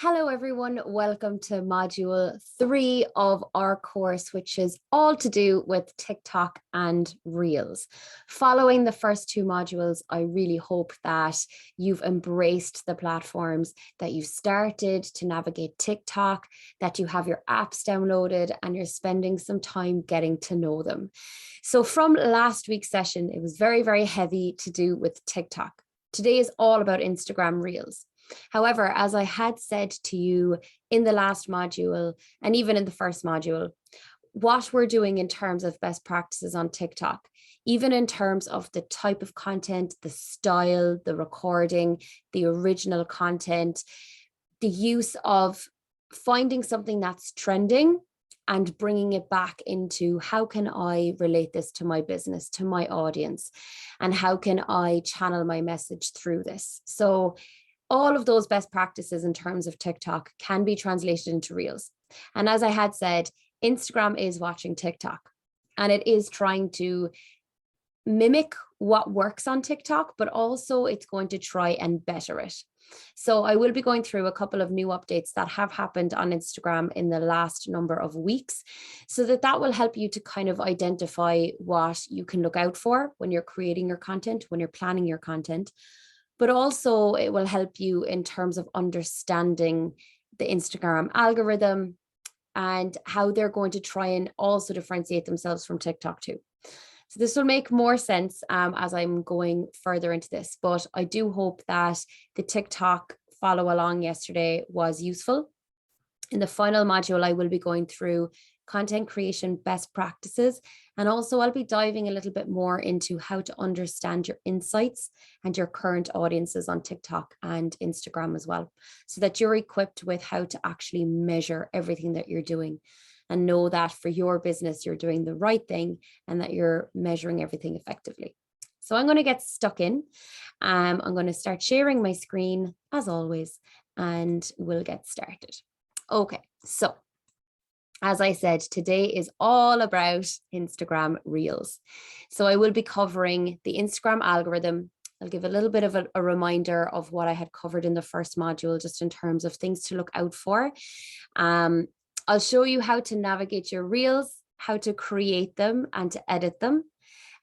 Hello, everyone. Welcome to module 3 of our course, which is all to do with TikTok and Reels. Following the first two modules, I really hope that you've embraced the platforms, that you've started to navigate TikTok, that you have your apps downloaded and you're spending some time getting to know them. So from last week's session, it was very, very heavy to do with TikTok. Today is all about Instagram Reels. However, as I had said to you in the last module, and even in the first module, what we're doing in terms of best practices on TikTok, even in terms of the type of content, the style, the recording, the original content, the use of finding something that's trending and bringing it back into how can I relate this to my business, to my audience, and how can I channel my message through this? So all of those best practices in terms of TikTok can be translated into Reels. And as I had said, Instagram is watching TikTok and it is trying to mimic what works on TikTok, but also it's going to try and better it. So I will be going through a couple of new updates that have happened on Instagram in the last number of weeks, so that will help you to kind of identify what you can look out for when you're creating your content, when you're planning your content. But also it will help you in terms of understanding the Instagram algorithm and how they're going to try and also differentiate themselves from TikTok too. So this will make more sense as I'm going further into this, but I do hope that the TikTok follow along yesterday was useful. In the final module, I will be going through content creation best practices. And also I'll be diving a little bit more into how to understand your insights and your current audiences on TikTok and Instagram as well, so that you're equipped with how to actually measure everything that you're doing and know that for your business, you're doing the right thing and that you're measuring everything effectively. So I'm going to get stuck in. I'm going to start sharing my screen as always, and we'll get started. Okay, so as I said, today is all about Instagram Reels. So I will be covering the Instagram algorithm. I'll give a little bit of a reminder of what I had covered in the first module, just in terms of things to look out for. I'll show you how to navigate your Reels, how to create them and to edit them.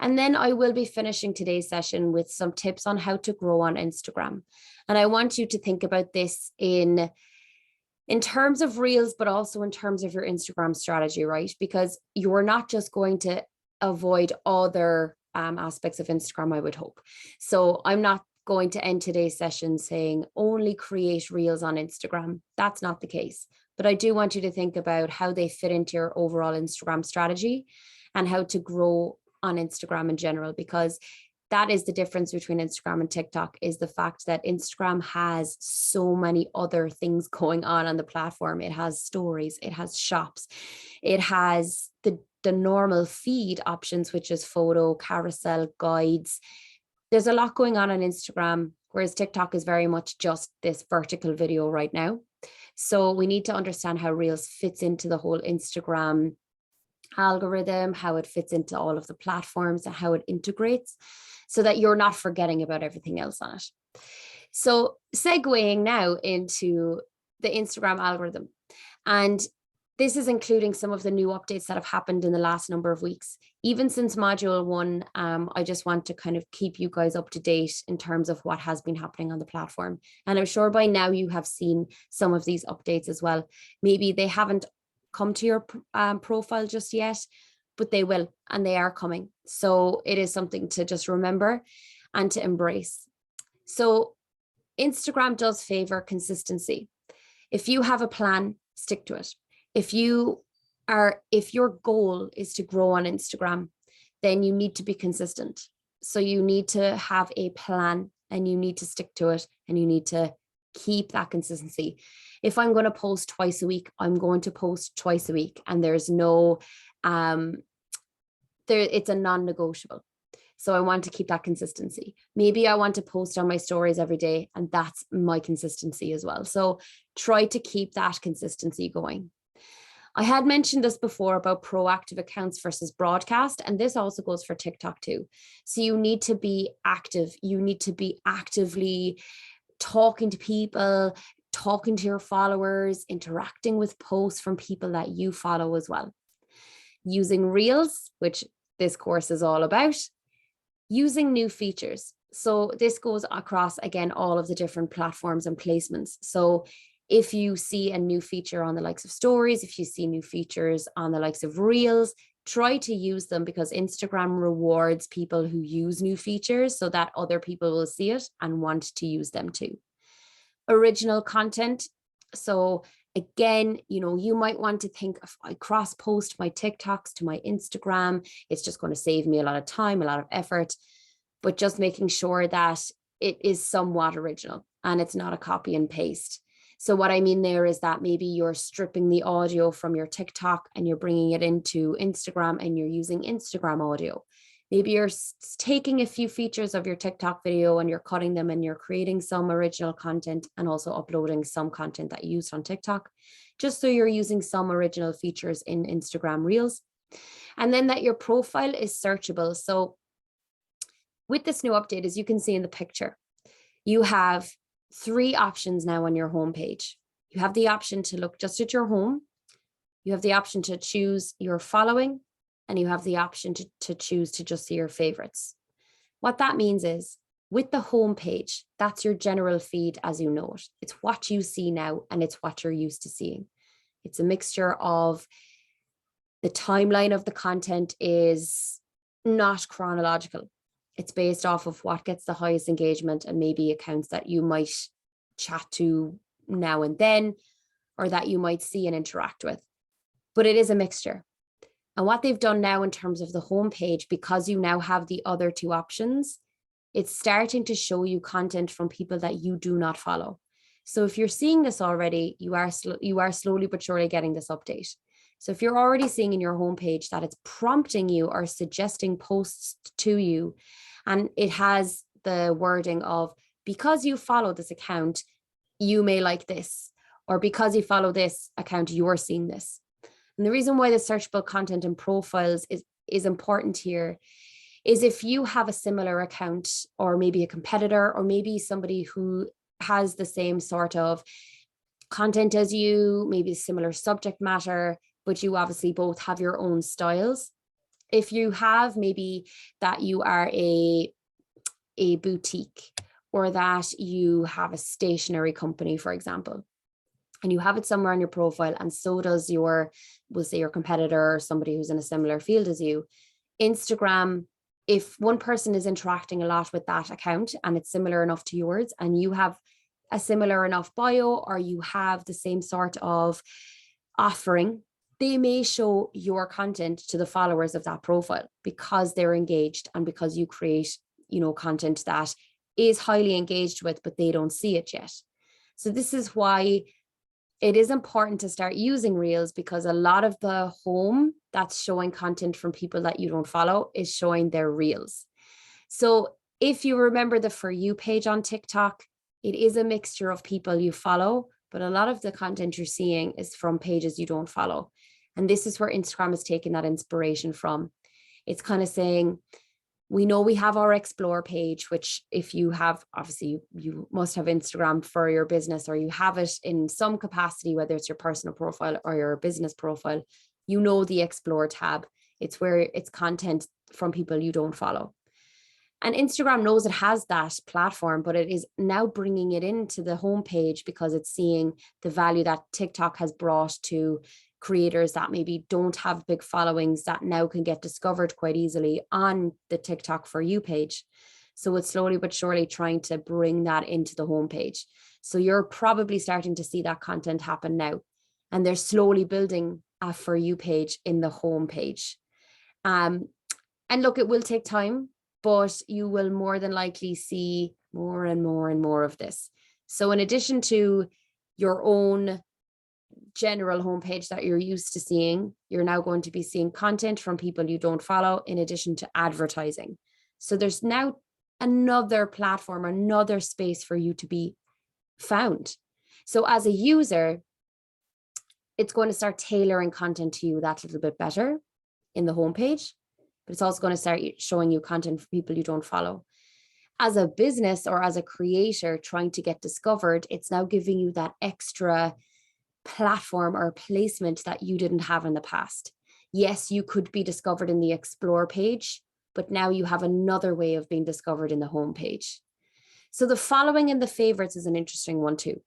And then I will be finishing today's session with some tips on how to grow on Instagram. And I want you to think about this in terms of Reels, but also in terms of your Instagram strategy, right? Because you're not just going to avoid other aspects of Instagram, I would hope. So I'm not going to end today's session saying only create Reels on Instagram. That's not the case. But I do want you to think about how they fit into your overall Instagram strategy and how to grow on Instagram in general, because that is the difference between Instagram and TikTok, is the fact that Instagram has so many other things going on the platform. It has stories, it has shops, it has the normal feed options, which is photo, carousel, guides. There's a lot going on Instagram, whereas TikTok is very much just this vertical video right now. So we need to understand how Reels fits into the whole Instagram algorithm, how it fits into all of the platforms and how it integrates, so that you're not forgetting about everything else on it. So segueing now into the Instagram algorithm, and this is including some of the new updates that have happened in the last number of weeks. Even since module 1, I just want to kind of keep you guys up to date in terms of what has been happening on the platform. And I'm sure by now you have seen some of these updates as well. Maybe they haven't come to your profile just yet, but they will, and they are coming. So it is something to just remember and to embrace. So Instagram does favor consistency. If you have a plan, stick to it. If your goal is to grow on Instagram, then you need to be consistent. So you need to have a plan and you need to stick to it and you need to keep that consistency. If I'm going to post twice a week, I'm going to post twice a week, and there's no, it's a non-negotiable. So I want to keep that consistency. Maybe I want to post on my stories every day, and that's my consistency as well. So try to keep that consistency going. I had mentioned this before about proactive accounts versus broadcast, and this also goes for TikTok too. So you need to be active. You need to be actively talking to people, talking to your followers, interacting with posts from people that you follow as well. Using Reels, which this course is all about, using new features. So this goes across, again, all of the different platforms and placements. So if you see a new feature on the likes of stories, if you see new features on the likes of Reels, try to use them, because Instagram rewards people who use new features so that other people will see it and want to use them too. Original content. So again, you might want to think, if I cross post my TikToks to my Instagram, it's just going to save me a lot of time, a lot of effort, but just making sure that it is somewhat original and it's not a copy and paste. So what I mean there is that maybe you're stripping the audio from your TikTok and you're bringing it into Instagram and you're using Instagram audio. Maybe you're taking a few features of your TikTok video and you're cutting them and you're creating some original content and also uploading some content that you used on TikTok, just so you're using some original features in Instagram Reels. And then that your profile is searchable. So with this new update, as you can see in the picture, you have 3 options now on your homepage. You have the option to look just at your home. You have the option to choose your following, and you have the option to choose to just see your favorites. What that means is, with the homepage, that's your general feed as you know it. It's what you see now, and it's what you're used to seeing. It's a mixture of the timeline of the content is not chronological. It's based off of what gets the highest engagement and maybe accounts that you might chat to now and then, or that you might see and interact with. But it is a mixture. And what they've done now in terms of the homepage, because you now have the other 2 options, it's starting to show you content from people that you do not follow. So if you're seeing this already, you are slowly but surely getting this update. So if you're already seeing in your homepage that it's prompting you or suggesting posts to you, and it has the wording of, because you follow this account, you may like this, or because you follow this account, you're seeing this. And the reason why the searchable content and profiles is important here is, if you have a similar account, or maybe a competitor, or maybe somebody who has the same sort of content as you, maybe a similar subject matter, but you obviously both have your own styles. If you have maybe that you are a boutique, or that you have a stationery company, for example, and you have it somewhere on your profile, and so does we'll say your competitor or somebody who's in a similar field as you, Instagram, if one person is interacting a lot with that account and it's similar enough to yours, and you have a similar enough bio, or you have the same sort of offering, they may show your content to the followers of that profile, because they're engaged and because you create, content that is highly engaged with, but they don't see it yet. So this is why it is important to start using Reels, because a lot of the home that's showing content from people that you don't follow is showing their Reels. So if you remember the For You page on TikTok, it is a mixture of people you follow, but a lot of the content you're seeing is from pages you don't follow. And this is where Instagram is taking that inspiration from. It's kind of saying, we know we have our Explore page, which if you have, obviously you must have Instagram for your business, or you have it in some capacity, whether it's your personal profile or your business profile, the Explore tab. It's where it's content from people you don't follow. And Instagram knows it has that platform, but it is now bringing it into the homepage, because it's seeing the value that TikTok has brought to creators that maybe don't have big followings, that now can get discovered quite easily on the TikTok For You page. So it's slowly but surely trying to bring that into the homepage. So you're probably starting to see that content happen now. And they're slowly building a For You page in the homepage. And look, it will take time, but you will more than likely see more and more and more of this. So in addition to your own general homepage that you're used to seeing, you're now going to be seeing content from people you don't follow, in addition to advertising. So there's now another platform, another space for you to be found. So as a user, it's going to start tailoring content to you that little bit better in the homepage, but it's also going to start showing you content for people you don't follow. as a business or as a creator trying to get discovered, it's now giving you that extra platform or placement that you didn't have in the past. Yes, you could be discovered in the explore page, but now you have another way of being discovered in the home page. So the following and the favorites is an interesting one too.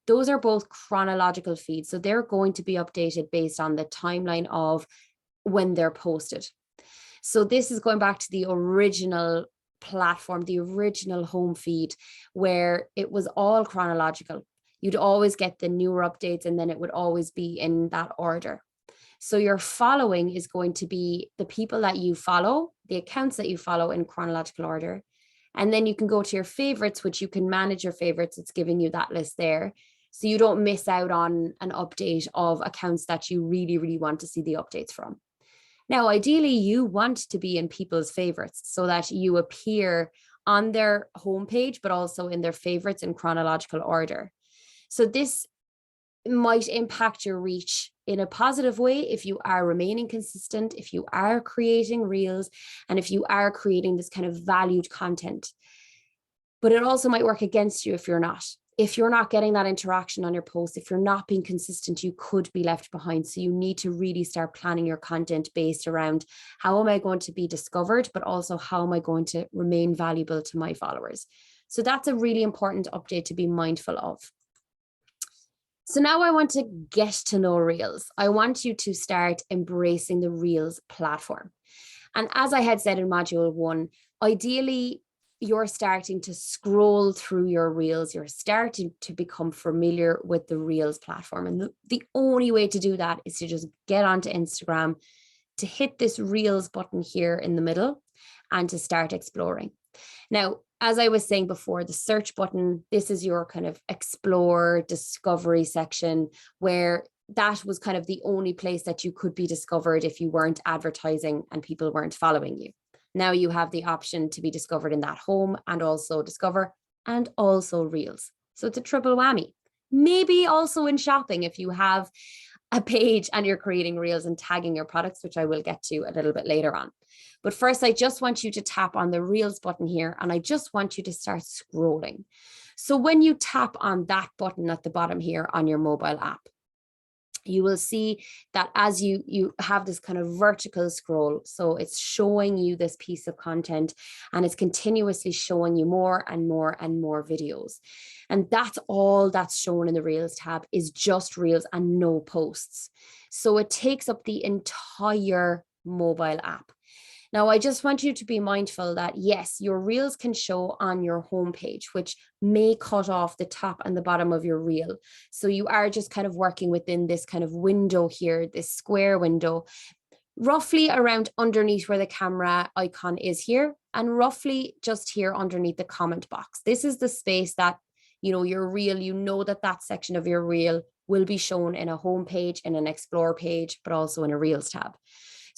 Those are both chronological feeds. So they're going to be updated based on the timeline of when they're posted. So this is going back to the original platform, the original home feed, where it was all chronological. You'd always get the newer updates and then it would always be in that order. So your following is going to be the people that you follow, the accounts that you follow in chronological order. And then you can go to your favorites, which you can manage your favorites. It's giving you that list there. So you don't miss out on an update of accounts that you really, really want to see the updates from. Now, ideally, you want to be in people's favorites so that you appear on their homepage, but also in their favorites in chronological order. So this might impact your reach in a positive way if you are remaining consistent, if you are creating reels, and if you are creating this kind of valued content. But it also might work against you if you're not. If you're not getting that interaction on your posts, if you're not being consistent, you could be left behind. So you need to really start planning your content based around how am I going to be discovered, but also how am I going to remain valuable to my followers. So that's a really important update to be mindful of. So now I want to get to know Reels. I want you to start embracing the Reels platform. And as I had said in module 1, ideally, you're starting to scroll through your Reels. You're starting to become familiar with the Reels platform. And the only way to do that is to just get onto Instagram, to hit this Reels button here in the middle and to start exploring. Now, as I was saying before, the search button, this is your kind of explore, discovery section, where that was kind of the only place that you could be discovered if you weren't advertising and people weren't following you. Now you have the option to be discovered in that home and also discover and also Reels. So it's a triple whammy. Maybe also in shopping if you have a page and you're creating Reels and tagging your products, which I will get to a little bit later on. But first, I just want you to tap on the Reels button here, and I just want you to start scrolling. So when you tap on that button at the bottom here on your mobile app, you will see that as you have this kind of vertical scroll, so it's showing you this piece of content and it's continuously showing you more and more and more videos. And that's all that's shown in the Reels tab is just Reels and no posts. So it takes up the entire mobile app. Now, I just want you to be mindful that, yes, your Reels can show on your homepage, which may cut off the top and the bottom of your reel. So you are just kind of working within this kind of window here, this square window, roughly around underneath where the camera icon is here, and roughly just here underneath the comment box. This is the space that, your reel, that section of your reel will be shown in a homepage, in an explore page, but also in a Reels tab.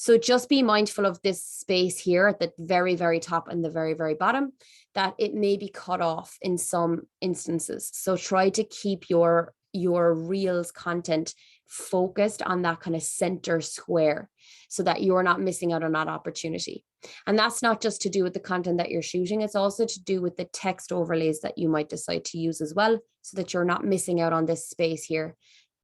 So just be mindful of this space here at the very, very top and the very, very bottom, that it may be cut off in some instances. So try to keep your Reels content focused on that kind of center square so that you're not missing out on that opportunity. And that's not just to do with the content that you're shooting, it's also to do with the text overlays that you might decide to use as well, so that you're not missing out on this space here.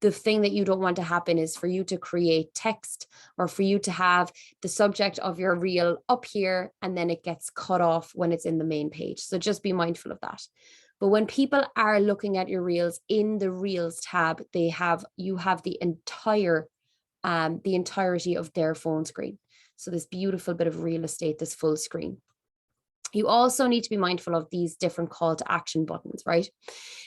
The thing that you don't want to happen is for you to create text or for you to have the subject of your reel up here and then it gets cut off when it's in the main page. So just be mindful of that. But when people are looking at your reels in the Reels tab, you have the entirety of their phone screen. So this beautiful bit of real estate, this full screen. You also need to be mindful of these different call to action buttons, right?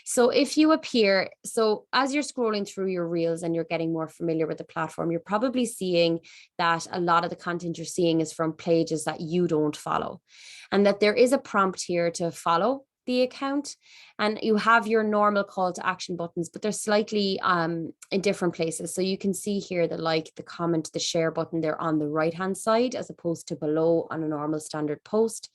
So if you appear, so as you're scrolling through your reels and you're getting more familiar with the platform, you're probably seeing that a lot of the content you're seeing is from pages that you don't follow, and that there is a prompt here to follow the account, and you have your normal call to action buttons, but they're slightly in different places. So you can see here the like, the comment, the share button, they're on the right hand side as opposed to below on a normal standard post.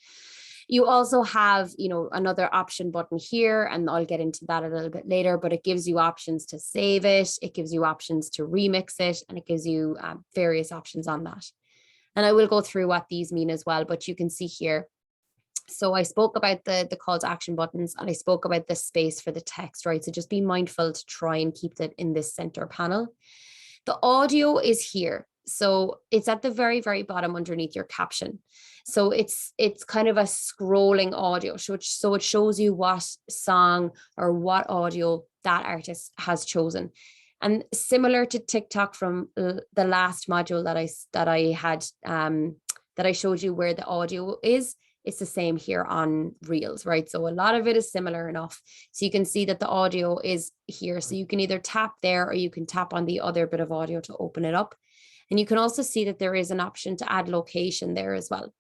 You also have, another option button here, and I'll get into that a little bit later, but it gives you options to save it. It gives you options to remix it, and it gives you various options on that. And I will go through what these mean as well, but you can see here So I spoke about the call to action buttons, and I spoke about the space for the text, right? So just be mindful to try and keep that in this center panel. The audio is here. So it's at the very, very bottom underneath your caption. So it's kind of a scrolling audio. So it shows you what song or what audio that artist has chosen. And similar to TikTok from the last module that I had that I showed you where the audio is, it's the same here on Reels, right? So a lot of it is similar enough. So you can see that the audio is here. So you can either tap there or you can tap on the other bit of audio to open it up. And you can also see that there is an option to add location there as well.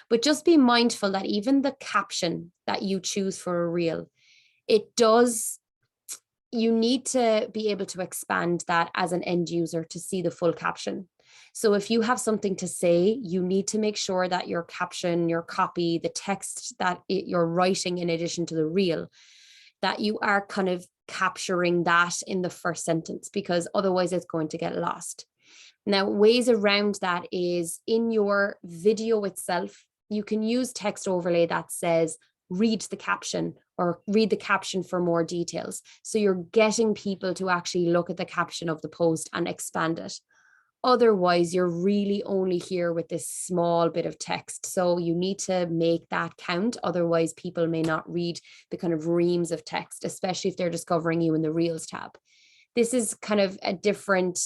But just be mindful that even the caption that you choose for a reel, you need to be able to expand that as an end user to see the full caption. So if you have something to say, you need to make sure that your caption, your copy, the text that you're writing in addition to the reel, that you are kind of capturing that in the first sentence, because otherwise it's going to get lost. Now, ways around that is in your video itself, you can use text overlay that says, read the caption or read the caption for more details. So you're getting people to actually look at the caption of the post and expand it. Otherwise, you're really only here with this small bit of text. So you need to make that count. Otherwise, people may not read the kind of reams of text, especially if they're discovering you in the Reels tab. This is kind of a different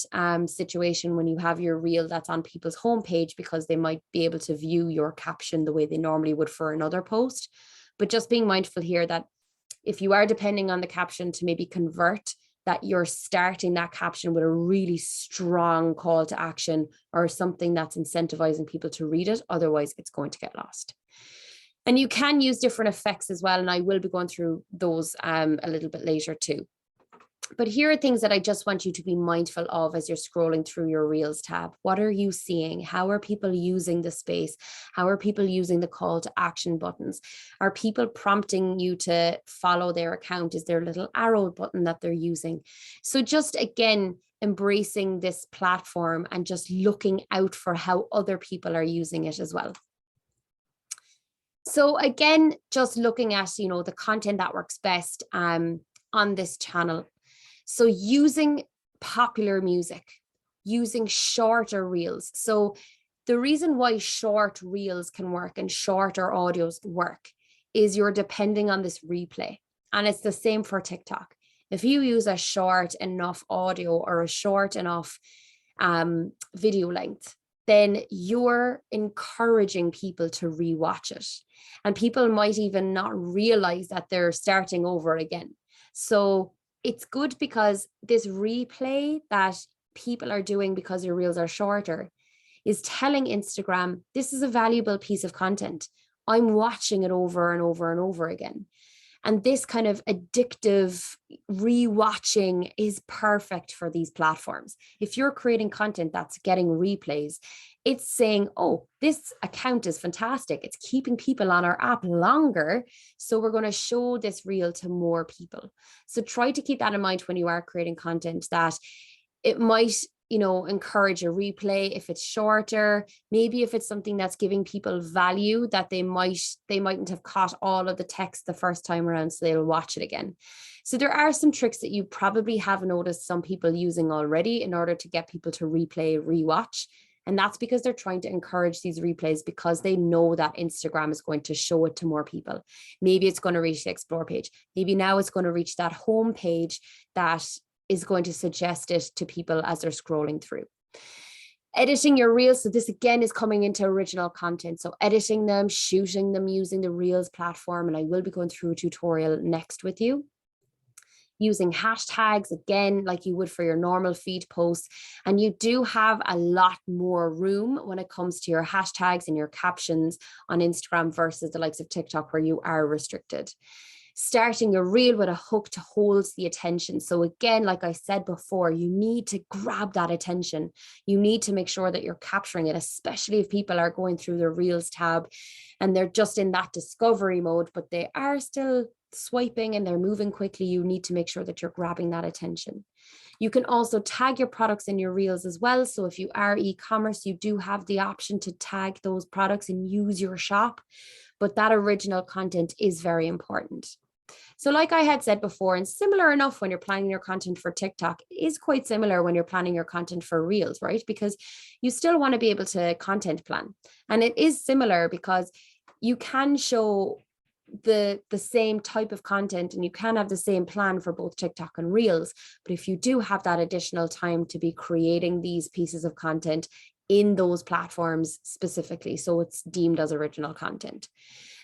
situation when you have your reel that's on people's homepage, because they might be able to view your caption the way they normally would for another post. But just being mindful here that if you are depending on the caption to maybe convert, that you're starting that caption with a really strong call to action or something that's incentivizing people to read it. Otherwise, it's going to get lost. And you can use different effects as well. And I will be going through those a little bit later too. But here are things that I just want you to be mindful of as you're scrolling through your Reels tab. What are you seeing? How are people using the space? How are people using the call to action buttons? Are people prompting you to follow their account? Is there a little arrow button that they're using? So just again, embracing this platform and just looking out for how other people are using it as well. So again, just looking at, the content that works best on this channel. So using popular music, using shorter reels. So the reason why short reels can work and shorter audios work is you're depending on this replay. And it's the same for TikTok. If you use a short enough audio or a short enough video length, then you're encouraging people to rewatch it. And people might even not realize that they're starting over again. So it's good because this replay that people are doing because your reels are shorter is telling Instagram, this is a valuable piece of content. I'm watching it over and over and over again. And this kind of addictive rewatching is perfect for these platforms. If you're creating content that's getting replays, it's saying, oh, this account is fantastic. It's keeping people on our app longer. So we're going to show this reel to more people. So try to keep that in mind when you are creating content, that it might encourage a replay if it's shorter. Maybe if it's something that's giving people value that they mightn't have caught all of the text the first time around, so they'll watch it again. So there are some tricks that you probably have noticed some people using already in order to get people to rewatch. And that's because they're trying to encourage these replays because they know that Instagram is going to show it to more people. Maybe it's going to reach the explore page. Maybe now it's going to reach that home page that is going to suggest it to people as they're scrolling through. Editing your reels. So this again is coming into original content. So editing them, shooting them using the Reels platform. And I will be going through a tutorial next with you. Using hashtags, again, like you would for your normal feed posts. And you do have a lot more room when it comes to your hashtags and your captions on Instagram versus the likes of TikTok, where you are restricted. Starting a reel with a hook to hold the attention. So again, like I said before, you need to grab that attention. You need to make sure that you're capturing it, especially if people are going through the Reels tab and they're just in that discovery mode, but they are still swiping and they're moving quickly. You need to make sure that you're grabbing that attention. You can also tag your products in your reels as well. So if you are e-commerce, you do have the option to tag those products and use your shop. but that original content is very important. So like I had said before, and similar enough when you're planning your content for TikTok, is quite similar when you're planning your content for Reels, right? Because you still want to be able to content plan. And it is similar because you can show the same type of content and you can have the same plan for both TikTok and Reels. But if you do have that additional time to be creating these pieces of content in those platforms specifically, so it's deemed as original content.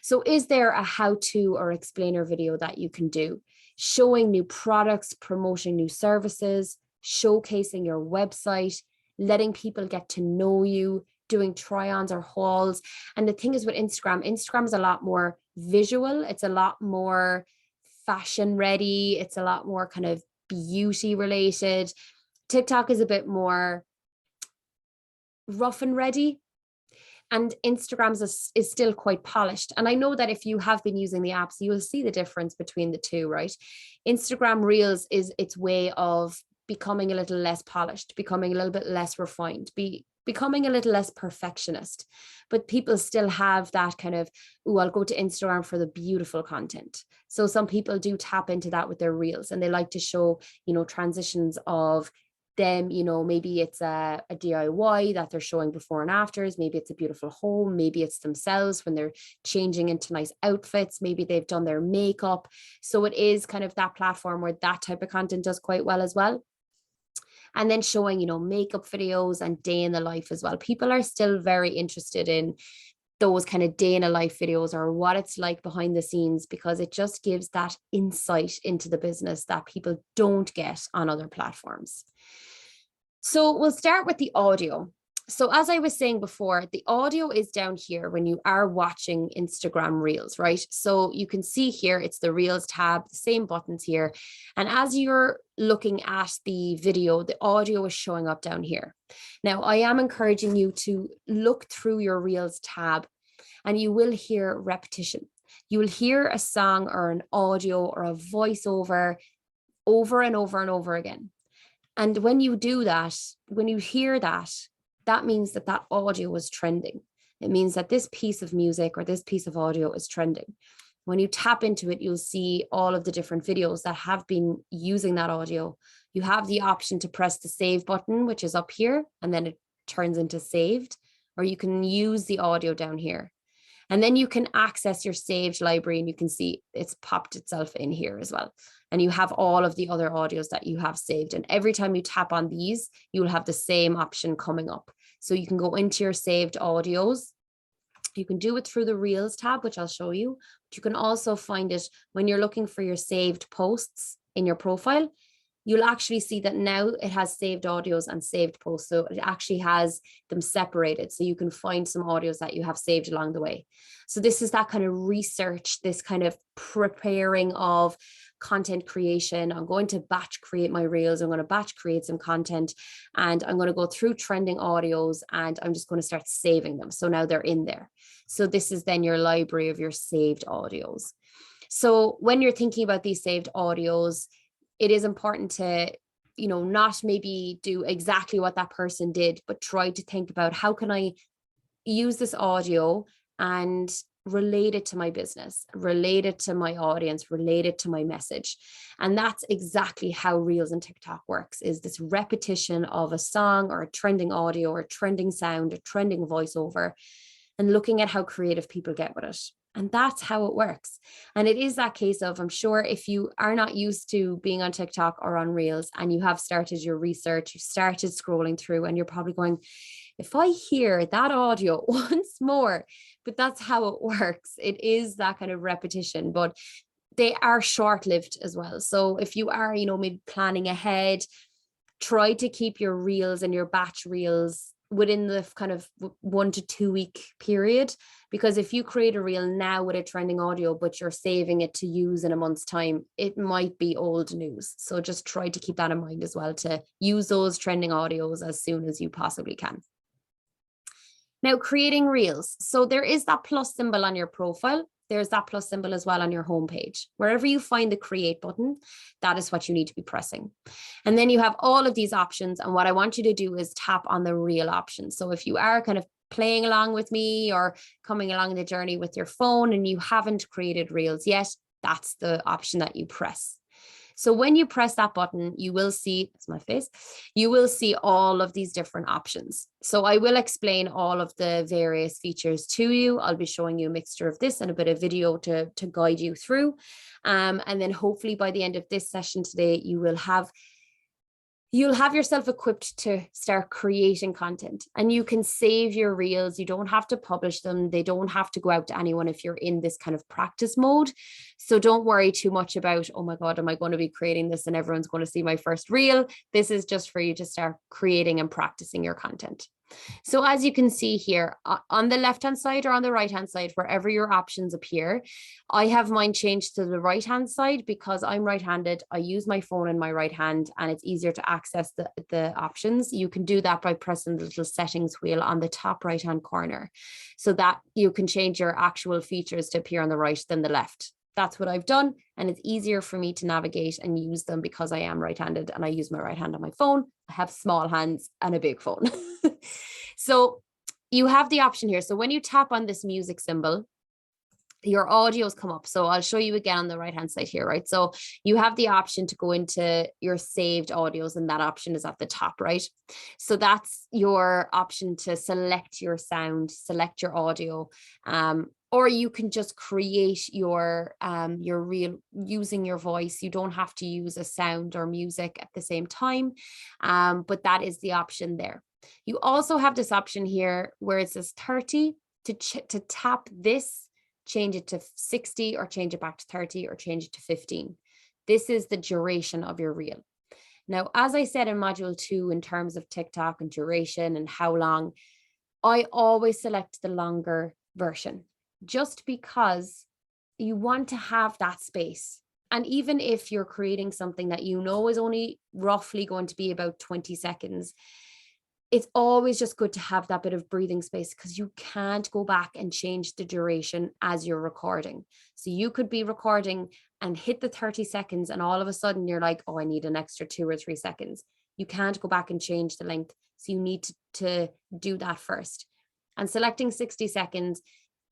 So is there a how-to or explainer video that you can do, showing new products, promoting new services, showcasing your website, letting people get to know you, doing try-ons or hauls? And the thing is with Instagram is a lot more visual. It's a lot more fashion ready. It's a lot more kind of beauty related. TikTok is a bit more rough and ready. And Instagram is still quite polished. And I know that if you have been using the apps, you will see the difference between the two, right? Instagram Reels is its way of becoming a little less polished, becoming a little bit less refined, becoming a little less perfectionist. But people still have that kind of, oh, I'll go to Instagram for the beautiful content. So some people do tap into that with their Reels, and they like to show, transitions of them, maybe it's a DIY that they're showing before and afters. Maybe it's a beautiful home. Maybe it's themselves when they're changing into nice outfits. Maybe they've done their makeup. So it is kind of that platform where that type of content does quite well as well. And then showing, makeup videos and day in the life as well. People are still very interested in those kind of day in a life videos or what it's like behind the scenes, because it just gives that insight into the business that people don't get on other platforms. So we'll start with the audio. So as I was saying before, the audio is down here when you are watching Instagram Reels, right? So you can see here, it's the Reels tab, the same buttons here. And as you're looking at the video, the audio is showing up down here. Now, I am encouraging you to look through your Reels tab and you will hear repetition. You will hear a song or an audio or a voiceover over and over and over again. And when you do that, when you hear that, that means that that audio is trending. It means that this piece of music or this piece of audio is trending. When you tap into it, you'll see all of the different videos that have been using that audio. You have the option to press the save button, which is up here, and then it turns into saved, or you can use the audio down here. And then you can access your saved library and you can see it's popped itself in here as well. And you have all of the other audios that you have saved. And every time you tap on these, you will have the same option coming up. So you can go into your saved audios. You can do it through the Reels tab, which I'll show you. But you can also find it when you're looking for your saved posts in your profile. You'll actually see that now it has saved audios and saved posts. So it actually has them separated. So you can find some audios that you have saved along the way. So this is that kind of research, this kind of preparing of content creation. I'm going to batch create my Reels. I'm going to batch create some content and I'm going to go through trending audios and I'm just going to start saving them. So now they're in there. So this is then your library of your saved audios. So when you're thinking about these saved audios, it is important to, not maybe do exactly what that person did, but try to think about how can I use this audio and relate it to my business, relate it to my audience, relate it to my message. And that's exactly how Reels and TikTok works, is this repetition of a song or a trending audio or a trending sound, a trending voiceover, and looking at how creative people get with it. And that's how it works. And it is that case of, I'm sure if you are not used to being on TikTok or on Reels and you have started your research, you started scrolling through and you're probably going, if I hear that audio once more, but that's how it works. It is that kind of repetition, but they are short-lived as well. So if you are, maybe planning ahead, try to keep your Reels and your batch Reels within the kind of 1 to 2 week period, because if you create a reel now with a trending audio, but you're saving it to use in a month's time, it might be old news. So just try to keep that in mind as well, to use those trending audios as soon as you possibly can. Now, creating reels. So there is that plus symbol on your profile. There's that plus symbol as well on your homepage. Wherever you find the create button, that is what you need to be pressing. And then you have all of these options. And what I want you to do is tap on the reel option. So if you are kind of playing along with me or coming along the journey with your phone and you haven't created reels yet, that's the option that you press. So when you press that button, you will see, that's my face, you will see all of these different options. So I will explain all of the various features to you. I'll be showing you a mixture of this and a bit of video to guide you through. And then hopefully by the end of this session today, you'll have yourself equipped to start creating content, and you can save your reels. You don't have to publish them. They don't have to go out to anyone if you're in this kind of practice mode. So don't worry too much about, oh my God, am I going to be creating this and everyone's going to see my first reel? This is just for you to start creating and practicing your content. So as you can see here on the left-hand side or on the right-hand side, wherever your options appear, I have mine changed to the right-hand side because I'm right-handed. I use my phone in my right hand and it's easier to access the options. You can do that by pressing the little settings wheel on the top right-hand corner so that you can change your actual features to appear on the right than the left. That's what I've done. And it's easier for me to navigate and use them because I am right-handed and I use my right hand on my phone. I have small hands and a big phone. So you have the option here. So when you tap on this music symbol, your audios come up. So I'll show you again on the right-hand side here, right? So you have the option to go into your saved audios, and that option is at the top, right? So that's your option to select your sound, select your audio, or you can just create your reel using your voice. You don't have to use a sound or music at the same time, but that is the option there. You also have this option here where it says 30 to tap this, change it to 60 or change it back to 30 or change it to 15. This is the duration of your reel. Now, as I said in module 2, in terms of TikTok and duration and how long, I always select the longer version just because you want to have that space. And even if you're creating something that you know is only roughly going to be about 20 seconds, it's always just good to have that bit of breathing space because you can't go back and change the duration as you're recording. So you could be recording and hit the 30 seconds and all of a sudden you're like, oh, I need an extra 2 or 3 seconds. You can't go back and change the length. So you need to do that first. And selecting 60 seconds,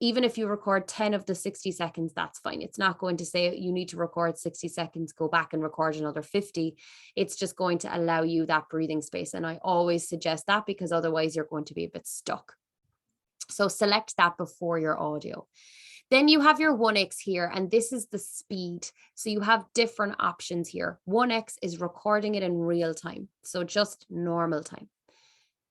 even if you record 10 of the 60 seconds, that's fine. It's not going to say you need to record 60 seconds, go back and record another 50. It's just going to allow you that breathing space. And I always suggest that because otherwise you're going to be a bit stuck. So select that before your audio. Then you have your 1x here, and this is the speed. So you have different options here. 1x is recording it in real time, so just normal time.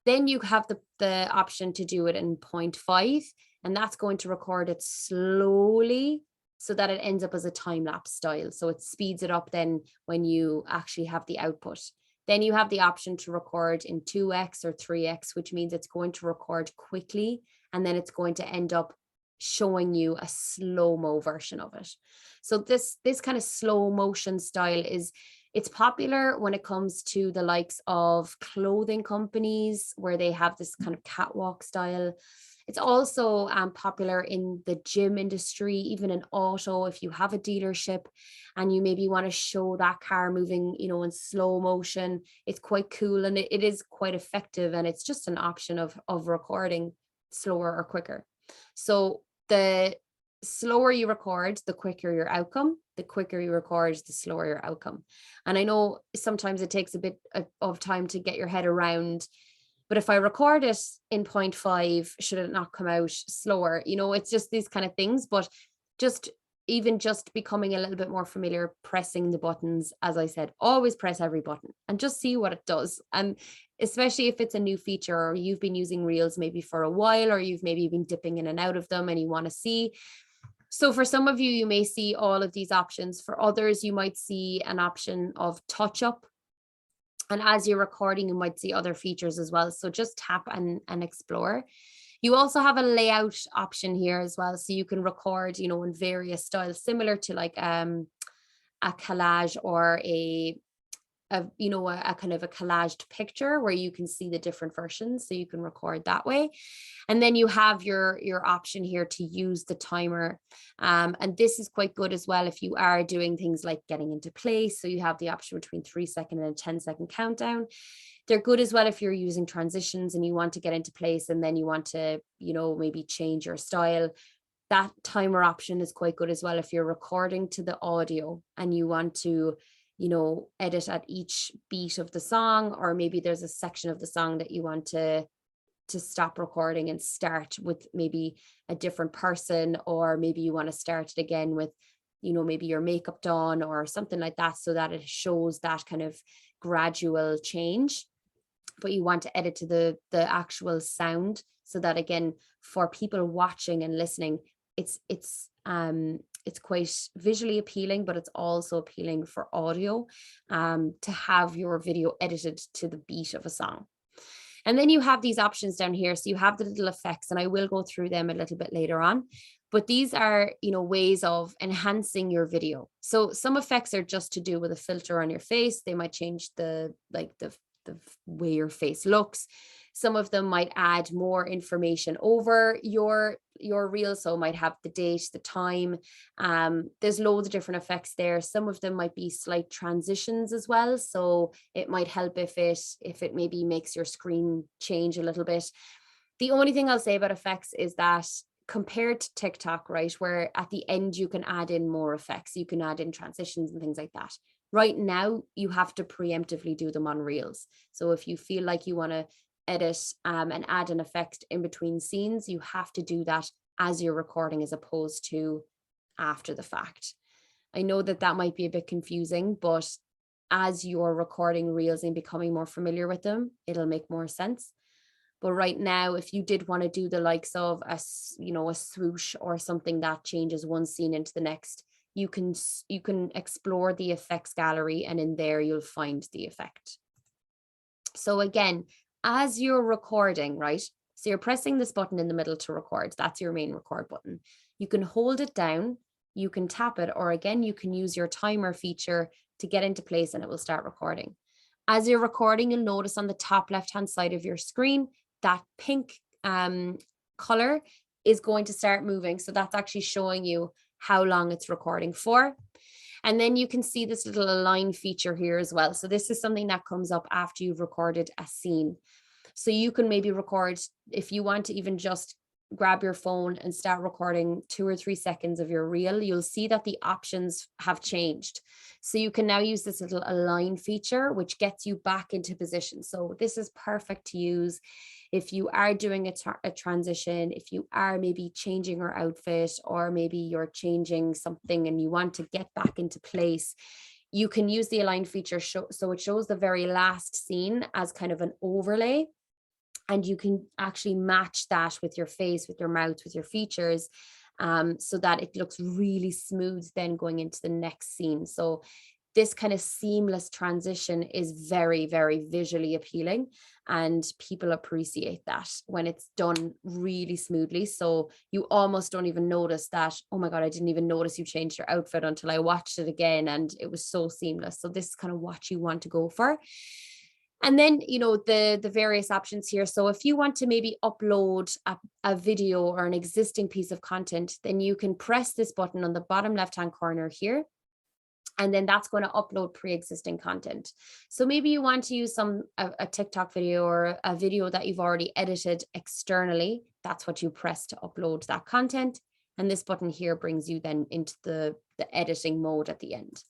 Then you have the option to do it in 0.5. And that's going to record it slowly so that it ends up as a time-lapse style. So it speeds it up then when you actually have the output. Then you have the option to record in 2x or 3x, which means it's going to record quickly. And then it's going to end up showing you a slow-mo version of it. So this kind of slow motion style it's popular when it comes to the likes of clothing companies where they have this kind of catwalk style. It's also popular in the gym industry, even in auto. If you have a dealership and you maybe want to show that car moving, in slow motion, it's quite cool and it is quite effective. And it's just an option of recording slower or quicker. So the slower you record, the quicker your outcome. The quicker you record, the slower your outcome. And I know sometimes it takes a bit of time to get your head around, but if I record it in 0.5, should it not come out slower? It's just these kind of things, but just becoming a little bit more familiar, pressing the buttons, as I said, always press every button and just see what it does. And especially if it's a new feature or you've been using Reels maybe for a while, or you've maybe been dipping in and out of them and you want to see. So for some of you, you may see all of these options. For others, you might see an option of touch up. And as you're recording, you might see other features as well. So just tap and explore. You also have a layout option here as well. So you can record, in various styles, similar to like a collage or a a kind of a collaged picture where you can see the different versions, so you can record that way. And then you have your option here to use the timer. And this is quite good as well if you are doing things like getting into place. So you have the option between 3-second and a 10-second countdown. They're good as well if you're using transitions and you want to get into place and then you want to, maybe change your style. That timer option is quite good as well if you're recording to the audio and you want to, edit at each beat of the song, or maybe there's a section of the song that you want to stop recording and start with maybe a different person, or maybe you want to start it again with, maybe your makeup done or something like that, so that it shows that kind of gradual change. But you want to edit to the actual sound, so that again, for people watching and listening, it's quite visually appealing, but it's also appealing for audio, to have your video edited to the beat of a song. And then you have these options down here. So you have the little effects, and I will go through them a little bit later on. But these are, ways of enhancing your video. So some effects are just to do with a filter on your face. They might change the way your face looks. Some of them might add more information over your reel, so it might have the date, the time. There's loads of different effects there. Some of them might be slight transitions as well, so it might help if it maybe makes your screen change a little bit. The only thing I'll say about effects is that compared to TikTok, right, where at the end you can add in more effects, you can add in transitions and things like that. Right now, you have to preemptively do them on Reels. So if you feel like you want to edit and add an effect in between scenes, you have to do that as you're recording as opposed to after the fact. I know that might be a bit confusing, but as you're recording Reels and becoming more familiar with them, it'll make more sense. But right now, if you did want to do the likes of a swoosh or something that changes one scene into the next, you can explore the effects gallery, and in there you'll find the effect. So again, as you're recording, right? So you're pressing this button in the middle to record. That's your main record button. You can hold it down, you can tap it, or again, you can use your timer feature to get into place and it will start recording. As you're recording, you'll notice on the top left-hand side of your screen, that pink color is going to start moving. So that's actually showing you how long it's recording for. And then you can see this little align feature here as well. So this is something that comes up after you've recorded a scene. So you can maybe record, if you want to even just grab your phone and start recording 2 or 3 seconds of your reel, you'll see that the options have changed. So you can now use this little align feature, which gets you back into position. So this is perfect to use if you are doing a transition, if you are maybe changing your outfit, or maybe you're changing something and you want to get back into place. You can use the align feature, so it shows the very last scene as kind of an overlay. And you can actually match that with your face, with your mouth, with your features, so that it looks really smooth then going into the next scene. So this kind of seamless transition is very, very visually appealing, and people appreciate that when it's done really smoothly. So you almost don't even notice that, oh my God, I didn't even notice you changed your outfit until I watched it again, and it was so seamless. So this is kind of what you want to go for. And then, the various options here. So if you want to maybe upload a video or an existing piece of content, then you can press this button on the bottom left-hand corner here. And then that's going to upload pre-existing content. So maybe you want to use a TikTok video or a video that you've already edited externally. That's what you press to upload that content. And this button here brings you then into the editing mode at the end.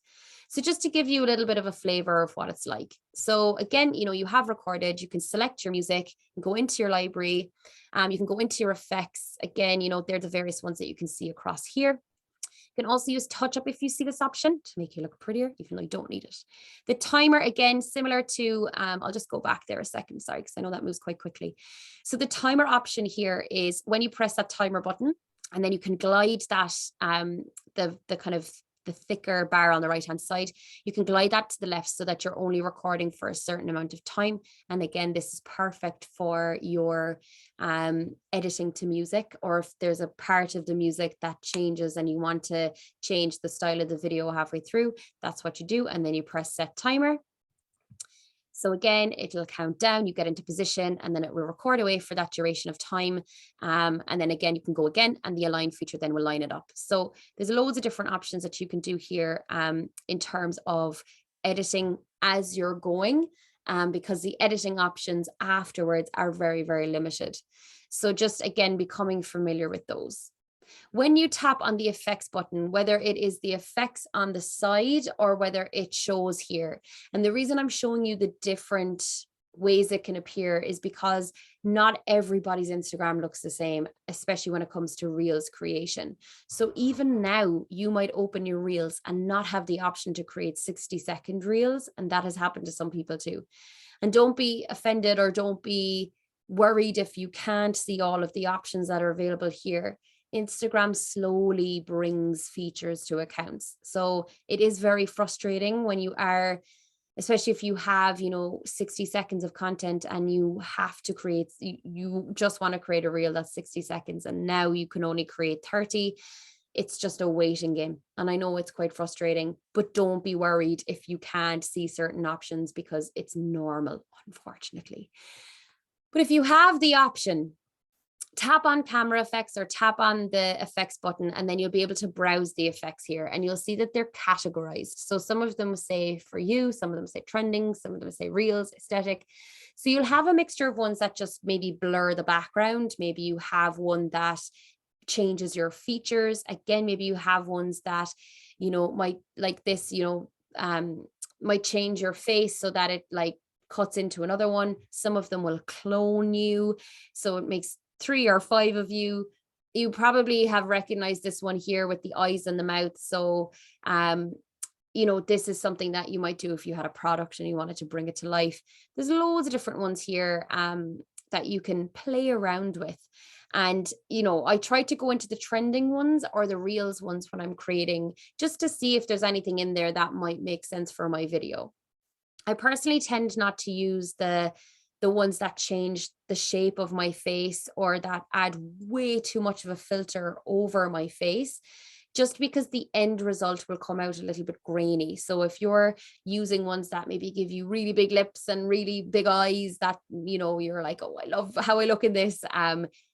So just to give you a little bit of a flavor of what it's like. So again, you have recorded, you can select your music and go into your library. You can go into your effects. Again, they're the various ones that you can see across here. You can also use touch up if you see this option to make you look prettier, even though you don't need it. The timer, again, similar to, I'll just go back there a second, sorry, because I know that moves quite quickly. So the timer option here is when you press that timer button, and then you can glide that, the kind of the thicker bar on the right hand side, you can glide that to the left so that you're only recording for a certain amount of time. And again, this is perfect for your editing to music, or if there's a part of the music that changes and you want to change the style of the video halfway through, that's what you do. And then you press set timer. So again, it'll count down, you get into position, and then it will record away for that duration of time. And then again, you can go again, and the align feature then will line it up. So there's loads of different options that you can do here in terms of editing as you're going, because the editing options afterwards are very, very limited. So just again, becoming familiar with those. When you tap on the effects button, whether it is the effects on the side or whether it shows here, and the reason I'm showing you the different ways it can appear is because not everybody's Instagram looks the same, especially when it comes to Reels creation. So even now, you might open your Reels and not have the option to create 60-second Reels, and that has happened to some people too. And don't be offended or don't be worried if you can't see all of the options that are available here. Instagram slowly brings features to accounts. So it is very frustrating when you are, especially if you have, 60 seconds of content and you have to create, you just want to create a reel that's 60 seconds and now you can only create 30. It's just a waiting game. And I know it's quite frustrating, but don't be worried if you can't see certain options because it's normal, unfortunately. But if you have the option, tap on camera effects or tap on the effects button, and then you'll be able to browse the effects here and you'll see that they're categorized. So some of them say for you, some of them say trending, some of them say reels, aesthetic. So you'll have a mixture of ones that just maybe blur the background. Maybe you have one that changes your features. Again, maybe you have ones that, might like this, might change your face so that it like cuts into another one. Some of them will clone you. So it makes 3 or 5 of you. You probably have recognized this one here with the eyes and the mouth. So, this is something that you might do if you had a product and you wanted to bring it to life. There's loads of different ones here that you can play around with. And, I try to go into the trending ones or the reels ones when I'm creating, just to see if there's anything in there that might make sense for my video. I personally tend not to use the ones that change the shape of my face or that add way too much of a filter over my face, just because the end result will come out a little bit grainy. So if you're using ones that maybe give you really big lips and really big eyes that, you're like, oh, I love how I look in this.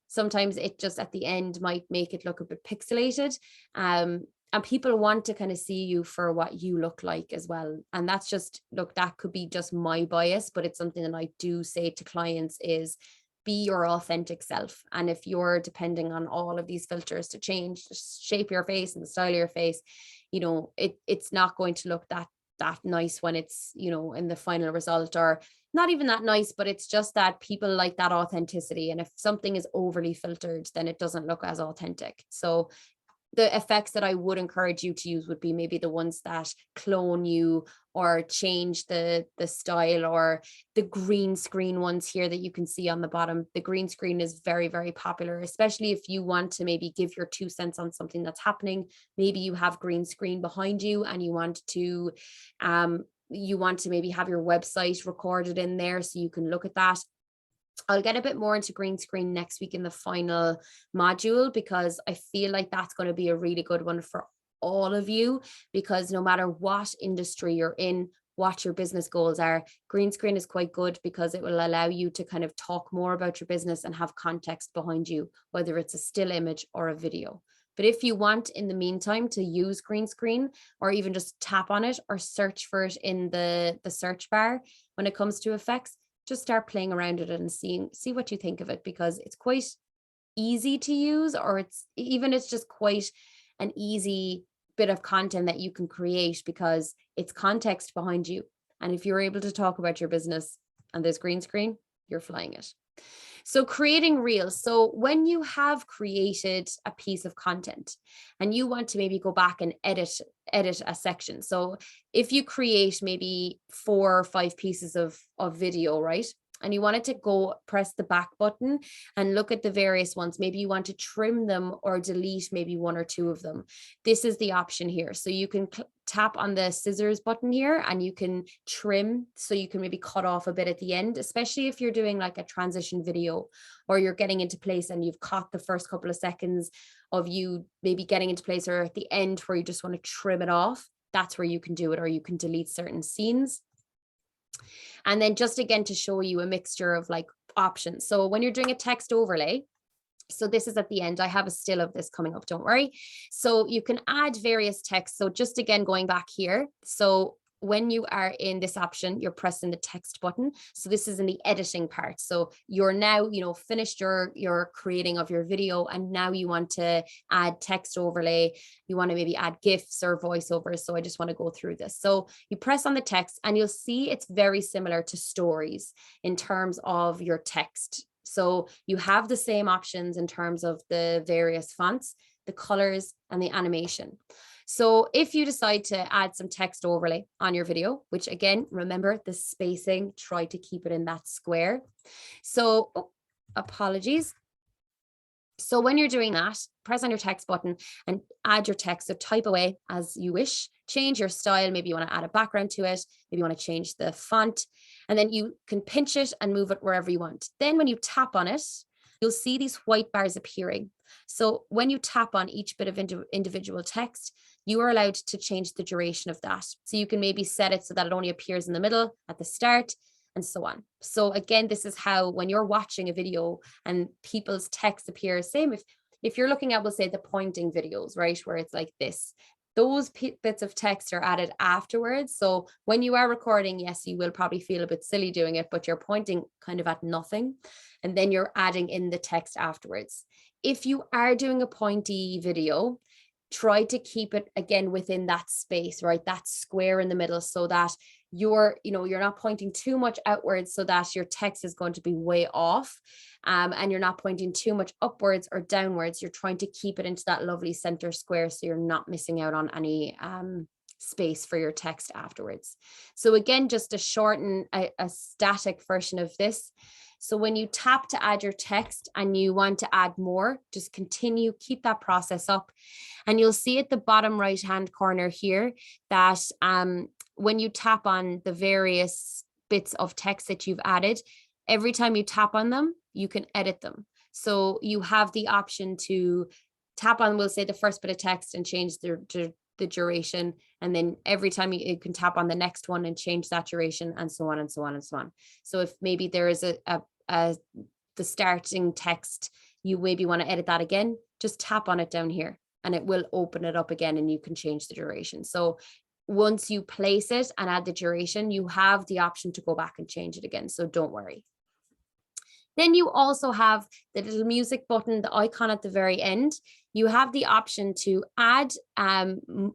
Sometimes it just at the end might make it look a bit pixelated. And people want to kind of see you for what you look like as well. And that's just, look, that could be just my bias, but it's something that I do say to clients is be your authentic self. And if you're depending on all of these filters to change the shape of your face and the style of your face, it's not going to look that nice when it's, in the final result, or not even that nice, but it's just that people like that authenticity. And if something is overly filtered, then it doesn't look as authentic. So the effects that I would encourage you to use would be maybe the ones that clone you or change the style, or the green screen ones here that you can see on the bottom. The green screen is very, very popular, especially if you want to maybe give your 2 cents on something that's happening. Maybe you have green screen behind you and you want to maybe have your website recorded in there so you can look at that. I'll get a bit more into green screen next week in the final module, because I feel like that's going to be a really good one for all of you, because no matter what industry you're in, what your business goals are, green screen is quite good because it will allow you to kind of talk more about your business and have context behind you, whether it's a still image or a video. But if you want in the meantime to use green screen, or even just tap on it or search for it in the search bar when it comes to effects, just start playing around with it and see what you think of it, because it's quite easy to use, or it's just quite an easy bit of content that you can create because it's context behind you. And if you're able to talk about your business and there's green screen, you're flying it. So creating reels. So when you have created a piece of content and you want to maybe go back and edit a section. So if you create maybe 4 or 5 pieces of video, right? And you wanted to go press the back button and look at the various ones. Maybe you want to trim them or delete maybe 1 or 2 of them. This is the option here. So you can tap on the scissors button here and you can trim. So you can maybe cut off a bit at the end, especially if you're doing like a transition video or you're getting into place and you've caught the first couple of seconds of you maybe getting into place, or at the end where you just want to trim it off. That's where you can do it, or you can delete certain scenes. And then just again to show you a mixture of like options. So when you're doing a text overlay, so this is at the end. I have a still of this coming up, don't worry. So you can add various texts. So just again, going back here. So when you are in this option, you're pressing the text button. So this is in the editing part. So you're now, finished your creating of your video, and now you want to add text overlay. You want to maybe add GIFs or voiceovers. So I just want to go through this. So you press on the text and you'll see it's very similar to stories in terms of your text. So you have the same options in terms of the various fonts, the colors, and the animation. So if you decide to add some text overlay on your video, which again, remember the spacing, try to keep it in that square. So, apologies. So when you're doing that, press on your text button and add your text. So type away as you wish, change your style. Maybe you want to add a background to it. Maybe you want to change the font, and then you can pinch it and move it wherever you want. Then when you tap on it, you'll see these white bars appearing. So when you tap on each bit of individual text, you are allowed to change the duration of that. So you can maybe set it so that it only appears in the middle, at the start, and so on. So again, this is how when you're watching a video and people's text appears, same if you're looking at, we'll say the pointing videos, right, where it's like this, those bits of text are added afterwards. So when you are recording, yes, you will probably feel a bit silly doing it, but you're pointing kind of at nothing. And then you're adding in the text afterwards. If you are doing a pointy video, try to keep it again within that space, right? That square in the middle, so that you're not pointing too much outwards so that your text is going to be way off. And you're not pointing too much upwards or downwards. You're trying to keep it into that lovely center square so you're not missing out on any space for your text afterwards. So again, just to shorten a static version of this. So when you tap to add your text and you want to add more, just continue, keep that process up. And you'll see at the bottom right-hand corner here that when you tap on the various bits of text that you've added, every time you tap on them, you can edit them. So you have the option to tap on, we'll say, the first bit of text and change the duration. And then every time you can tap on the next one and change that duration, and so on and so on and so on. So if maybe there is the starting text, you maybe want to edit that again, just tap on it down here and it will open it up again and you can change the duration. So once you place it and add the duration, you have the option to go back and change it again. So don't worry. Then you also have the little music button, the icon at the very end. You have the option to add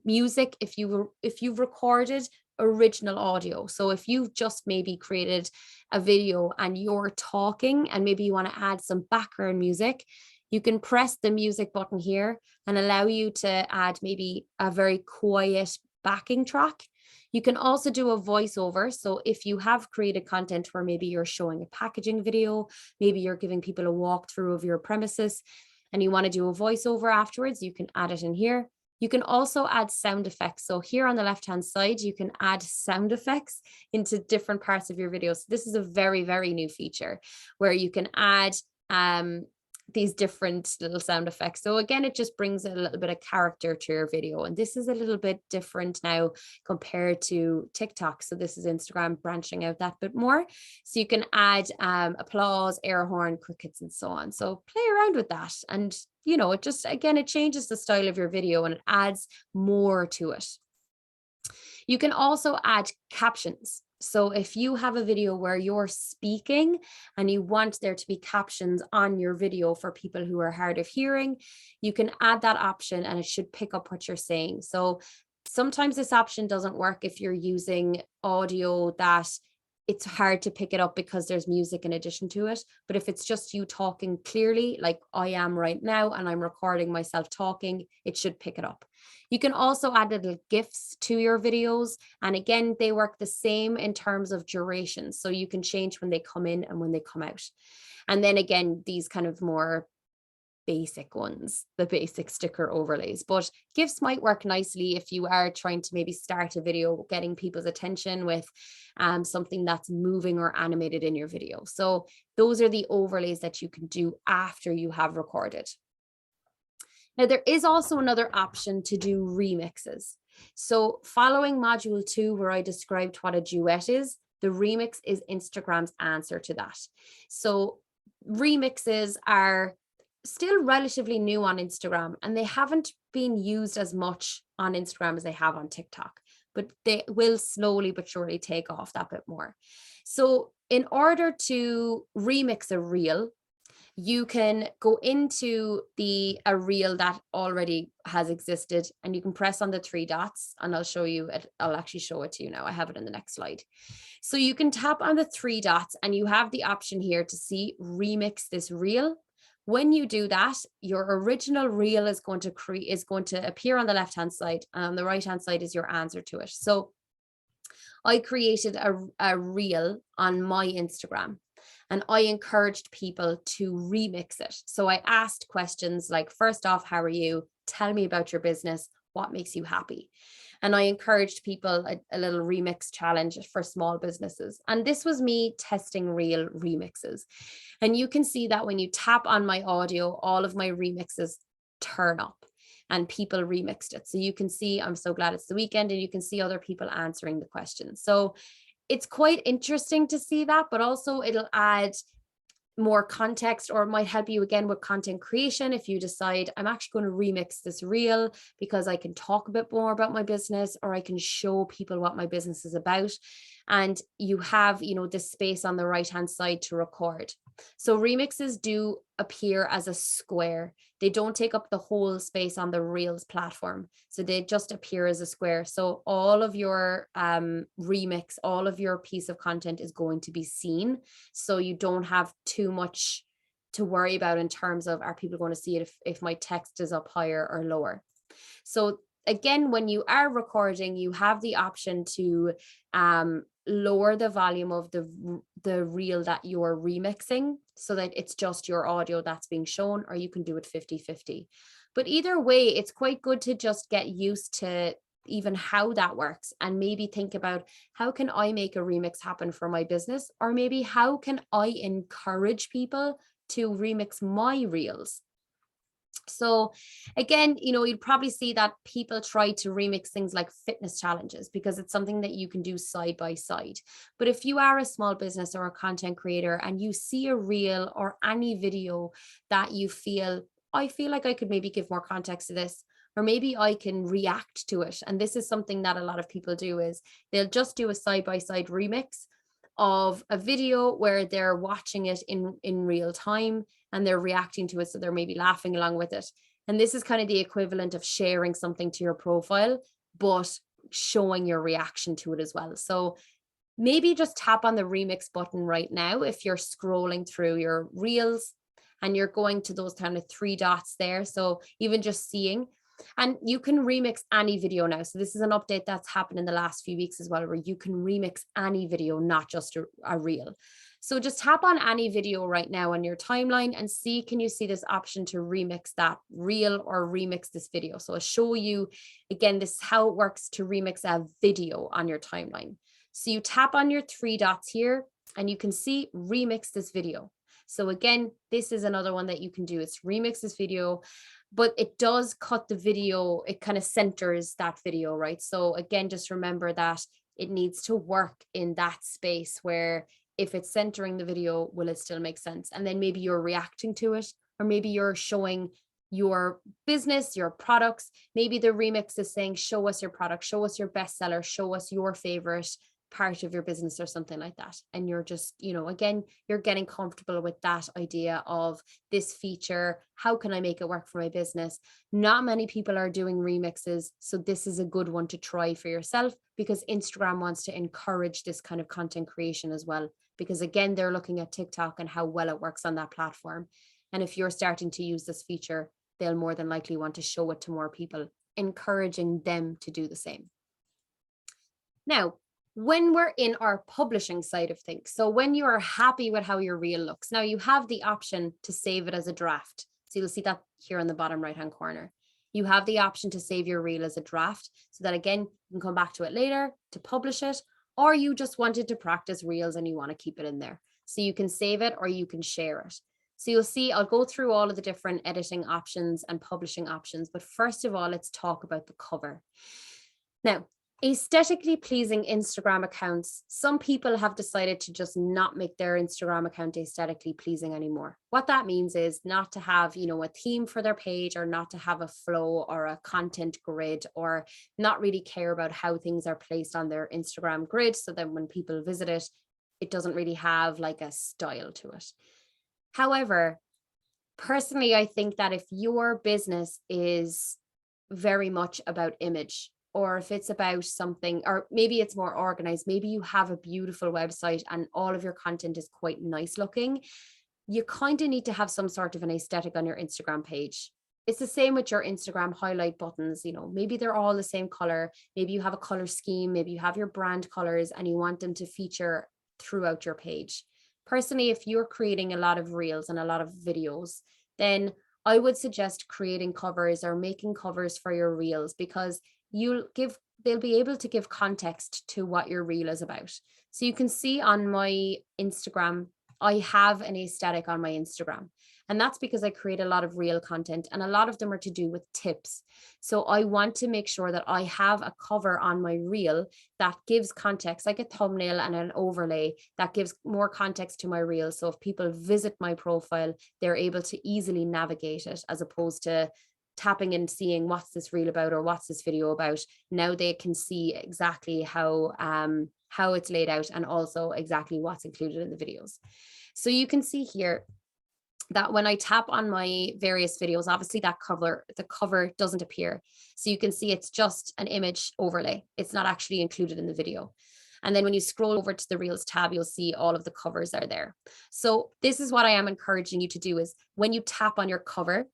music if you've recorded original audio. So if you've just maybe created a video and you're talking and maybe you want to add some background music, you can press the music button here and allow you to add maybe a very quiet backing track. You can also do a voiceover. So if you have created content where maybe you're showing a packaging video, maybe you're giving people a walkthrough of your premises and you want to do a voiceover afterwards, you can add it in here. You can also add sound effects. So here on the left-hand side, you can add sound effects into different parts of your video. So this is a very, very new feature where you can add these different little sound effects. So again, it just brings a little bit of character to your video. And this is a little bit different now compared to TikTok. So this is Instagram branching out that bit more. So you can add applause, air horn, crickets, and so on. So play around with that. And, it just, again, it changes the style of your video and it adds more to it. You can also add captions. So if you have a video where you're speaking and you want there to be captions on your video for people who are hard of hearing, you can add that option and it should pick up what you're saying. So sometimes this option doesn't work if you're using audio that it's hard to pick it up because there's music in addition to it. But if it's just you talking clearly, like I am right now, and I'm recording myself talking, it should pick it up. You can also add little GIFs to your videos. And again, they work the same in terms of duration. So you can change when they come in and when they come out. And then again, these kind of more basic ones, the basic sticker overlays, but GIFs might work nicely if you are trying to maybe start a video, getting people's attention with something that's moving or animated in your video. So those are the overlays that you can do after you have recorded. Now, there is also another option to do remixes. So following module 2, where I described what a duet is, The remix is Instagram's answer to that. So remixes are still relatively new on Instagram, and they haven't been used as much on Instagram as they have on TikTok, but they will slowly but surely take off that bit more. So in order to remix a reel, you can go into a reel that already has existed, and you can press on the three dots, and I'll show you it. I'll actually show it to you now. I have it in the next slide. So you can tap on the three dots and you have the option here to see remix this reel. When you do that, your original reel is going to appear on the left-hand side, and on the right-hand side is your answer to it. So I created a reel on my Instagram, and I encouraged people to remix it. So I asked questions like, first off, how are you? Tell me about your business. What makes you happy? And I encouraged people a little remix challenge for small businesses. And this was me testing real remixes. And you can see that when you tap on my audio, all of my remixes turn up and people remixed it. So you can see, I'm so glad it's the weekend, and you can see other people answering the questions. So it's quite interesting to see that, but also it'll add more context, or it might help you again with content creation. If you decide, I'm actually going to remix this reel because I can talk a bit more about my business, or I can show people what my business is about. And you have, this space on the right-hand side to record. So remixes do appear as a square. They don't take up the whole space on the Reels platform. So they just appear as a square. So all of your remix, all of your piece of content is going to be seen. So you don't have too much to worry about in terms of, are people going to see it if my text is up higher or lower? So again, when you are recording, you have the option to lower the volume of the reel that you're remixing so that it's just your audio that's being shown, or you can do it 50-50. But either way, it's quite good to just get used to even how that works, and maybe think about, how can I make a remix happen for my business? Or maybe how can I encourage people to remix my reels? So again, you'd probably see that people try to remix things like fitness challenges because it's something that you can do side by side. But if you are a small business or a content creator and you see a reel or any video that you feel, I feel like I could maybe give more context to this, or maybe I can react to it. And this is something that a lot of people do, is they'll just do a side by side remix of a video where they're watching it in real time and they're reacting to it. So they're maybe laughing along with it. And this is kind of the equivalent of sharing something to your profile, but showing your reaction to it as well. So maybe just tap on the remix button right now if you're scrolling through your reels and you're going to those kind of three dots there. So even just seeing, and you can remix any video now. So this is an update that's happened in the last few weeks as well, where you can remix any video, not just a reel. So just tap on any video right now on your timeline and see, can you see this option to remix that reel or remix this video? So I'll show you again, this is how it works to remix a video on your timeline. So you tap on your three dots here and you can see remix this video. So again, this is another one that you can do. It's remix this video, but it does cut the video. It kind of centers that video, right? So again, just remember that it needs to work in that space where if it's centering the video, will it still make sense? And then maybe you're reacting to it, or maybe you're showing your business, your products. Maybe the remix is saying, show us your product, show us your bestseller, show us your favorite part of your business or something like that. And you're just, again, you're getting comfortable with that idea of this feature. How can I make it work for my business? Not many people are doing remixes. So this is a good one to try for yourself, because Instagram wants to encourage this kind of content creation as well. Because again, they're looking at TikTok and how well it works on that platform. And if you're starting to use this feature, they'll more than likely want to show it to more people, encouraging them to do the same. Now, when we're in our publishing side of things, so when you are happy with how your reel looks, now you have the option to save it as a draft. So you'll see that here on the bottom right-hand corner. You have the option to save your reel as a draft, so that again, you can come back to it later to publish it, or you just wanted to practice reels and you want to keep it in there. So you can save it or you can share it. So you'll see, I'll go through all of the different editing options and publishing options, but first of all, let's talk about the cover. Now, Aesthetically pleasing Instagram accounts. Some people have decided to just not make their Instagram account aesthetically pleasing anymore. What that means is not to have, a theme for their page, or not to have a flow or a content grid, or not really care about how things are placed on their Instagram grid. So that when people visit it, it doesn't really have like a style to it. However, personally, I think that if your business is very much about image, or if it's about something, or maybe it's more organized, maybe you have a beautiful website and all of your content is quite nice looking, you kind of need to have some sort of an aesthetic on your Instagram page. It's the same with your Instagram highlight buttons. Maybe they're all the same color. Maybe you have a color scheme. Maybe you have your brand colors and you want them to feature throughout your page. Personally, if you're creating a lot of reels and a lot of videos, then I would suggest creating covers or making covers for your reels, because they'll be able to give context to what your reel is about. So you can see on my Instagram, I have an aesthetic on my Instagram. And that's because I create a lot of reel content, and a lot of them are to do with tips. So I want to make sure that I have a cover on my reel that gives context, like a thumbnail and an overlay that gives more context to my reel. So if people visit my profile, they're able to easily navigate it, as opposed to tapping and seeing what's this reel about or what's this video about. Now they can see exactly how it's laid out, and also exactly what's included in the videos. So you can see here that when I tap on my various videos, obviously the cover doesn't appear. So you can see it's just an image overlay. It's not actually included in the video. And then when you scroll over to the Reels tab, you'll see all of the covers are there. So this is what I am encouraging you to do, is when you tap on your cover,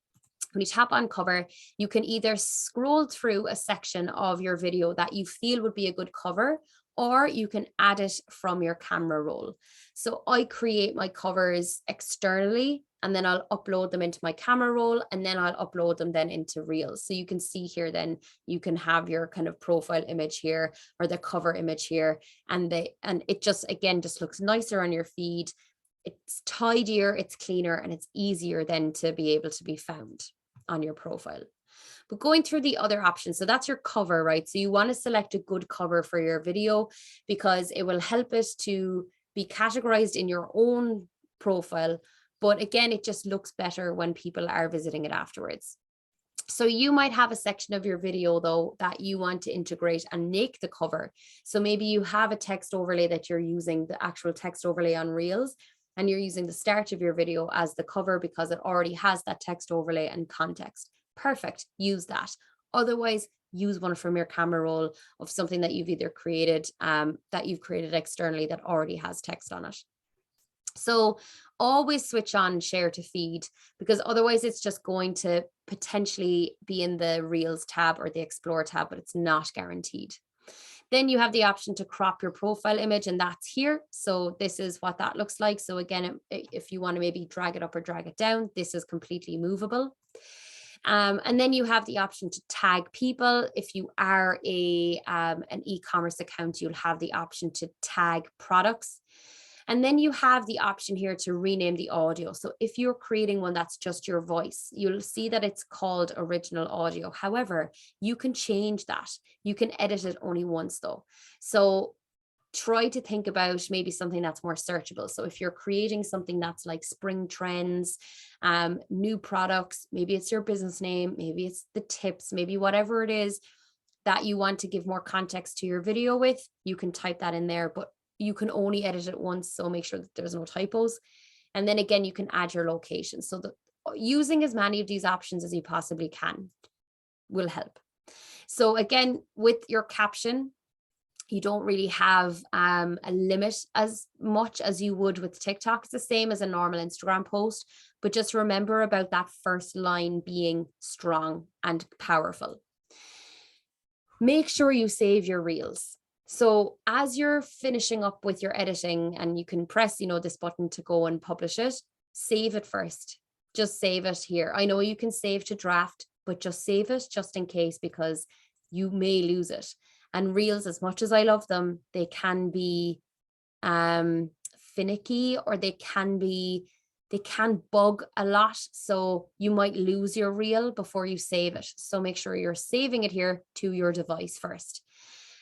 when you tap on cover, you can either scroll through a section of your video that you feel would be a good cover, or you can add it from your camera roll. So I create my covers externally, and then I'll upload them into my camera roll, and then I'll upload them then into Reels. So you can see here, then you can have your kind of profile image here, or the cover image here, and it just, again, just looks nicer on your feed. It's tidier, it's cleaner, and it's easier then to be able to be found on your profile. But going through the other options, so that's your cover, right? So you want to select a good cover for your video, because it will help it to be categorized in your own profile. But again, it just looks better when people are visiting it afterwards. So you might have a section of your video, though, that you want to integrate and make the cover. So maybe you have a text overlay that you're using, the actual text overlay on Reels, and you're using the start of your video as the cover because it already has that text overlay and context. Perfect, use that. Otherwise, use one from your camera roll of something that you've either created, externally that already has text on it. So always switch on share to feed, because otherwise it's just going to potentially be in the Reels tab or the Explore tab, but it's not guaranteed. Then you have the option to crop your profile image, and that's here. So this is what that looks like. So again, if you want to maybe drag it up or drag it down, this is completely movable. And then you have the option to tag people. If you are an e-commerce account, you'll have the option to tag products. And then you have the option here to rename the audio. So if you're creating one that's just your voice, you'll see that it's called original audio. However, you can change that. You can edit it only once though. So try to think about maybe something that's more searchable. So if you're creating something that's like spring trends, new products, maybe it's your business name, maybe it's the tips, maybe whatever it is that you want to give more context to your video with, you can type that in there, but you can only edit it once. So make sure that there's no typos. And then again, you can add your location. So using as many of these options as you possibly can will help. So again, with your caption, you don't really have a limit as much as you would with TikTok. It's the same as a normal Instagram post, but just remember about that first line being strong and powerful. Make sure you save your reels. So as you're finishing up with your editing, and you can press, this button to go and publish it, save it first. Just save it here. I know you can save to draft, but just save it just in case, because you may lose it. And reels, as much as I love them, they can be finicky, or they can bug a lot. So you might lose your reel before you save it. So make sure you're saving it here to your device first.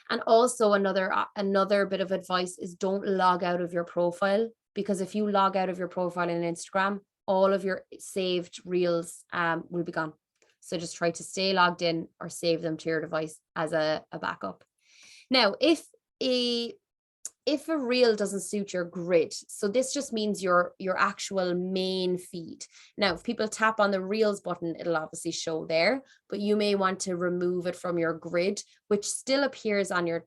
And also another bit of advice is don't log out of your profile, because if you log out of your profile in Instagram, all of your saved reels will be gone. So just try to stay logged in or save them to your device as a backup. Now, if a reel doesn't suit your grid, so this just means your actual main feed. Now, if people tap on the reels button, it'll obviously show there, but you may want to remove it from your grid, which still appears on your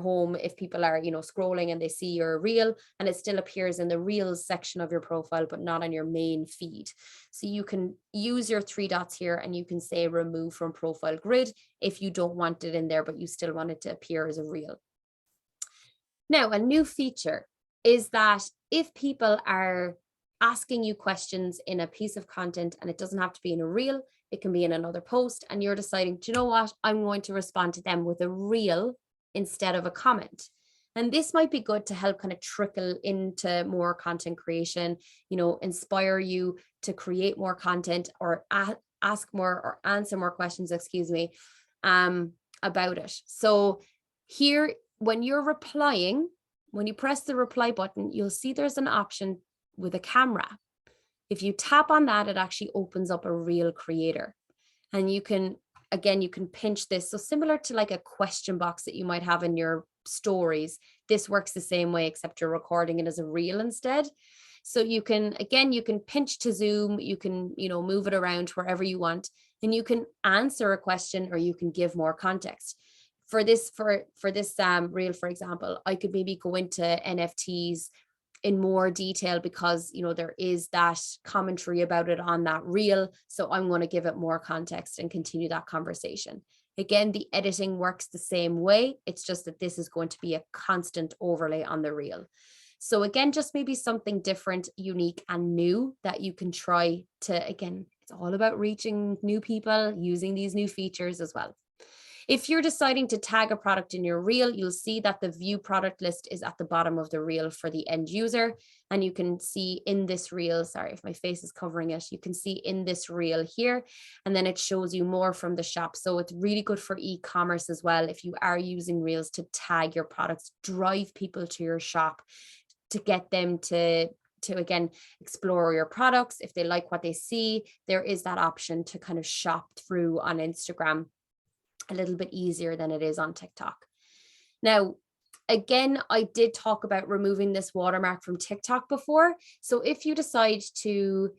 home if people are, scrolling and they see your reel, and it still appears in the reels section of your profile, but not on your main feed. So you can use your three dots here and you can say remove from profile grid if you don't want it in there, but you still want it to appear as a reel. Now, a new feature is that if people are asking you questions in a piece of content, and it doesn't have to be in a reel, it can be in another post, and you're deciding, do you know what, I'm going to respond to them with a reel instead of a comment. And this might be good to help kind of trickle into more content creation, inspire you to create more content or ask more or answer more questions, about it. So here, when you're replying, when you press the reply button, you'll see there's an option with a camera. If you tap on that, it actually opens up a reel creator. And you can pinch this. So similar to like a question box that you might have in your stories, this works the same way, except you're recording it as a reel instead. So you can pinch to zoom, you can, move it around wherever you want, and you can answer a question or you can give more context. For this reel, for example, I could maybe go into NFTs in more detail because there is that commentary about it on that reel. So I'm going to give it more context and continue that conversation. Again, the editing works the same way. It's just that this is going to be a constant overlay on the reel. So again, just maybe something different, unique, and new that you can try to, again, it's all about reaching new people, using these new features as well. If you're deciding to tag a product in your reel, you'll see that the view product list is at the bottom of the reel for the end user. And you can see in this reel, sorry if my face is covering it, you can see in this reel here, and then it shows you more from the shop. So it's really good for e-commerce as well. If you are using reels to tag your products, drive people to your shop to get them to again explore your products. If they like what they see, there is that option to kind of shop through on Instagram a little bit easier than it is on TikTok. Now, again, I did talk about removing this watermark from TikTok before. So if you decide to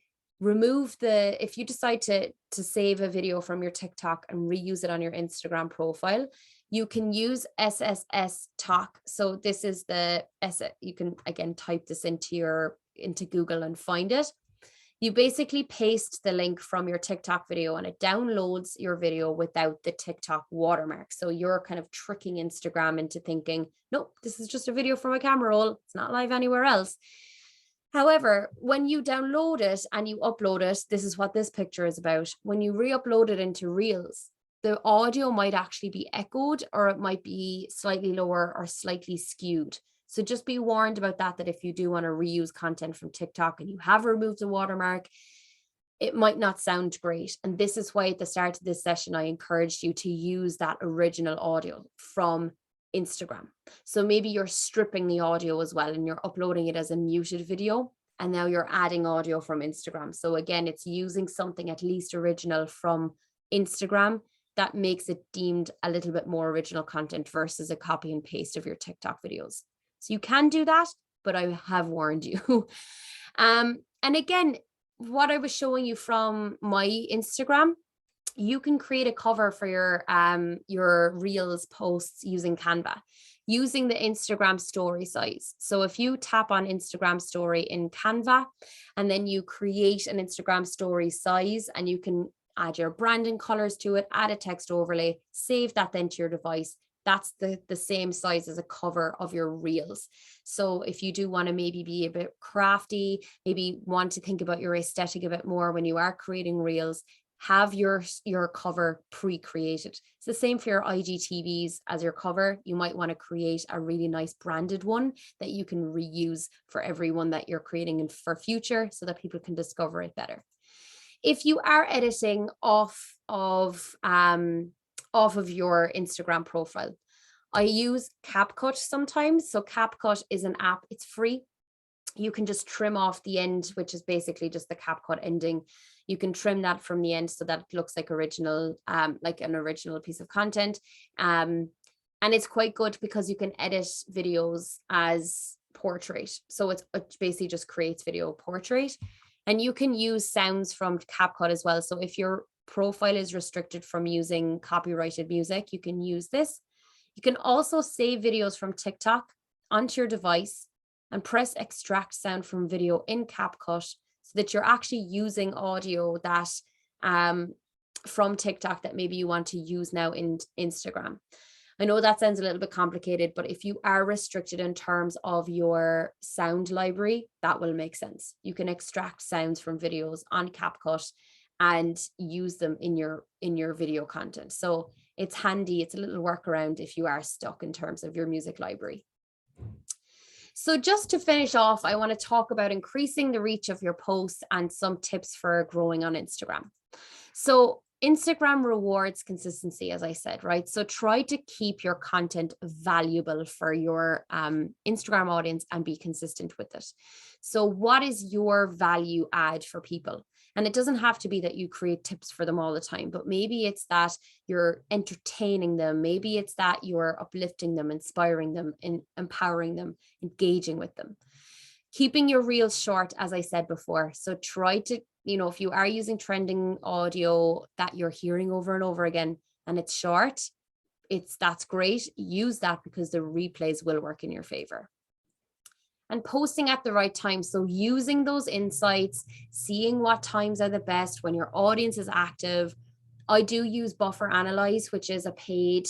save a video from your TikTok and reuse it on your Instagram profile, you can use SSS Talk. So this is you can again type this into Google and find it. You basically paste the link from your TikTok video and it downloads your video without the TikTok watermark. So you're kind of tricking Instagram into thinking, nope, this is just a video from a camera roll. It's not live anywhere else. However, when you download it and you upload it, this is what this picture is about. When you re-upload it into Reels, the audio might actually be echoed, or it might be slightly lower or slightly skewed. So just be warned about that if you do want to reuse content from TikTok and you have removed the watermark, it might not sound great. And this is why at the start of this session, I encouraged you to use that original audio from Instagram. So maybe you're stripping the audio as well and you're uploading it as a muted video, and now you're adding audio from Instagram. So again, it's using something at least original from Instagram that makes it deemed a little bit more original content versus a copy and paste of your TikTok videos. So you can do that, but I have warned you. And again, what I was showing you from my Instagram, you can create a cover for your Reels posts using Canva, using the Instagram story size. So if you tap on Instagram story in Canva, and then you create an Instagram story size, and you can add your branding colors to it, add a text overlay, save that then to your device. That's the same size as a cover of your Reels. So if you do want to maybe be a bit crafty, maybe want to think about your aesthetic a bit more when you are creating Reels, have your cover pre-created. It's the same for your IGTVs as your cover. You might want to create a really nice branded one that you can reuse for everyone that you're creating and for future, so that people can discover it better. If you are editing off of your Instagram profile, I use CapCut sometimes. So CapCut is an app, it's free. You can just trim off the end, which is basically just the CapCut ending. You can trim that from the end so that it looks like original, like an original piece of content. And it's quite good because you can edit videos as portrait. So it basically just creates video portrait. And you can use sounds from CapCut as well. So if your profile is restricted from using copyrighted music, you can use this. You can also save videos from TikTok onto your device and press extract sound from video in CapCut so that you're actually using audio that from TikTok that maybe you want to use now in Instagram. I know that sounds a little bit complicated, but if you are restricted in terms of your sound library, that will make sense. You can extract sounds from videos on CapCut and use them in your video content. So it's handy. It's a little workaround if you are stuck in terms of your music library. So just to finish off, I want to talk about increasing the reach of your posts and some tips for growing on Instagram. So Instagram rewards consistency, as I said, right? So try to keep your content valuable for your Instagram audience and be consistent with it. So what is your value add for people? And it doesn't have to be that you create tips for them all the time, but maybe it's that you're entertaining them. Maybe it's that you're uplifting them, inspiring them, and empowering them, engaging with them. Keeping your reels short, as I said before. So try to, if you are using trending audio that you're hearing over and over again and it's short, that's great. Use that because the replays will work in your favor. And posting at the right time. So using those insights, seeing what times are the best when your audience is active. I do use Buffer Analyze, which is a paid,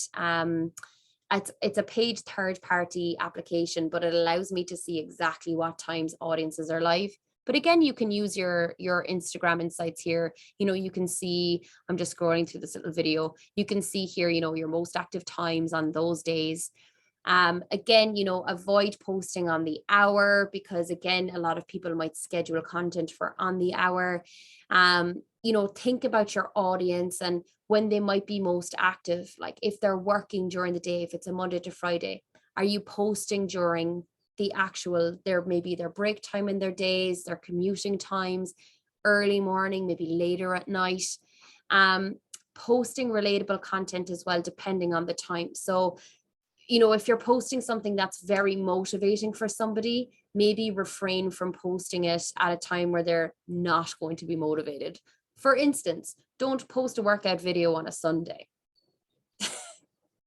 it's a paid third-party application, but it allows me to see exactly what times audiences are live. But again, you can use your Instagram insights here. You can see, I'm just scrolling through this little video. You can see here, your most active times on those days. Again, avoid posting on the hour because again, a lot of people might schedule content for on the hour. Think about your audience and when they might be most active, like if they're working during the day, if it's a Monday to Friday, are you posting during the actual, maybe their break time in their days, their commuting times, early morning, maybe later at night? Posting relatable content as well, depending on the time. So if you're posting something that's very motivating for somebody, maybe refrain from posting it at a time where they're not going to be motivated. For instance, don't post a workout video on a Sunday.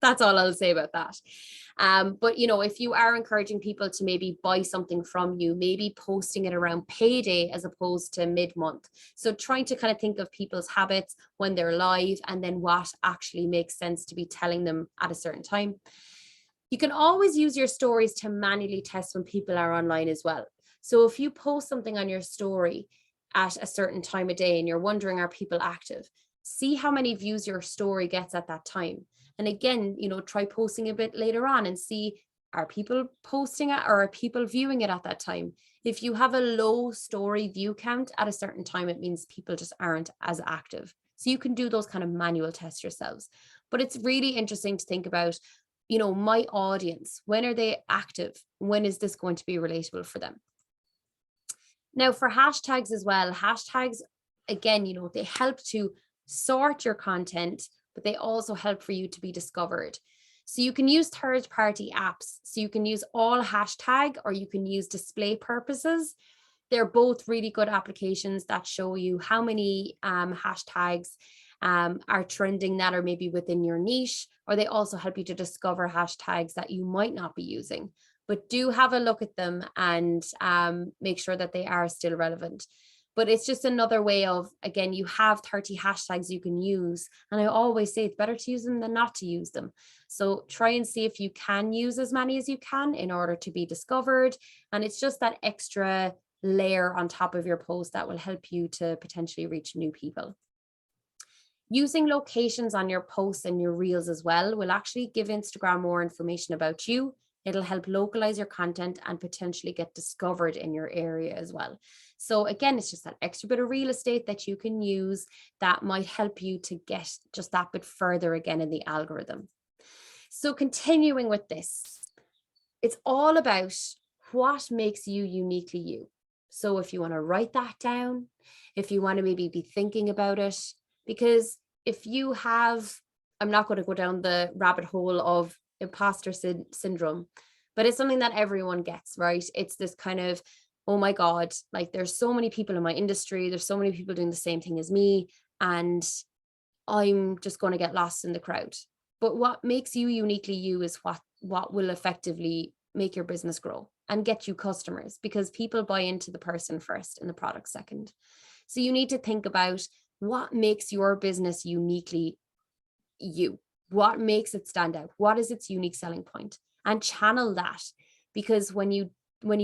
That's all I'll say about that. But if you are encouraging people to maybe buy something from you, maybe posting it around payday as opposed to mid-month. So trying to kind of think of people's habits when they're live and then what actually makes sense to be telling them at a certain time. You can always use your stories to manually test when people are online as well. So if you post something on your story at a certain time of day and you're wondering, are people active? See how many views your story gets at that time. And again, try posting a bit later on and see, are people posting it or are people viewing it at that time? If you have a low story view count at a certain time, it means people just aren't as active. So you can do those kind of manual tests yourselves. But it's really interesting to think about, my audience, when are they active? When is this going to be relatable for them? Now for hashtags as well, hashtags, again, they help to sort your content, but they also help for you to be discovered. So you can use third-party apps. So you can use all hashtag or you can use display purposes. They're both really good applications that show you how many hashtags are trending that are maybe within your niche, or they also help you to discover hashtags that you might not be using. But do have a look at them and make sure that they are still relevant. But it's just another way of, again, you have 30 hashtags you can use. And I always say it's better to use them than not to use them. So try and see if you can use as many as you can in order to be discovered. And it's just that extra layer on top of your post that will help you to potentially reach new people. Using locations on your posts and your reels as well will actually give Instagram more information about you. It'll help localize your content and potentially get discovered in your area as well. So again, it's just that extra bit of real estate that you can use that might help you to get just that bit further again in the algorithm. So continuing with this, it's all about what makes you uniquely you. So if you want to write that down, if you want to maybe be thinking about it, because if you have, I'm not going to go down the rabbit hole of imposter syndrome, but it's something that everyone gets, right? It's this kind of, oh my God, like there's so many people in my industry, there's so many people doing the same thing as me, and I'm just going to get lost in the crowd. But what makes you uniquely you is what will effectively make your business grow and get you customers, because people buy into the person first and the product second. So you need to think about what makes your business uniquely you. What makes it stand out? What is its unique selling point? And channel that, because when you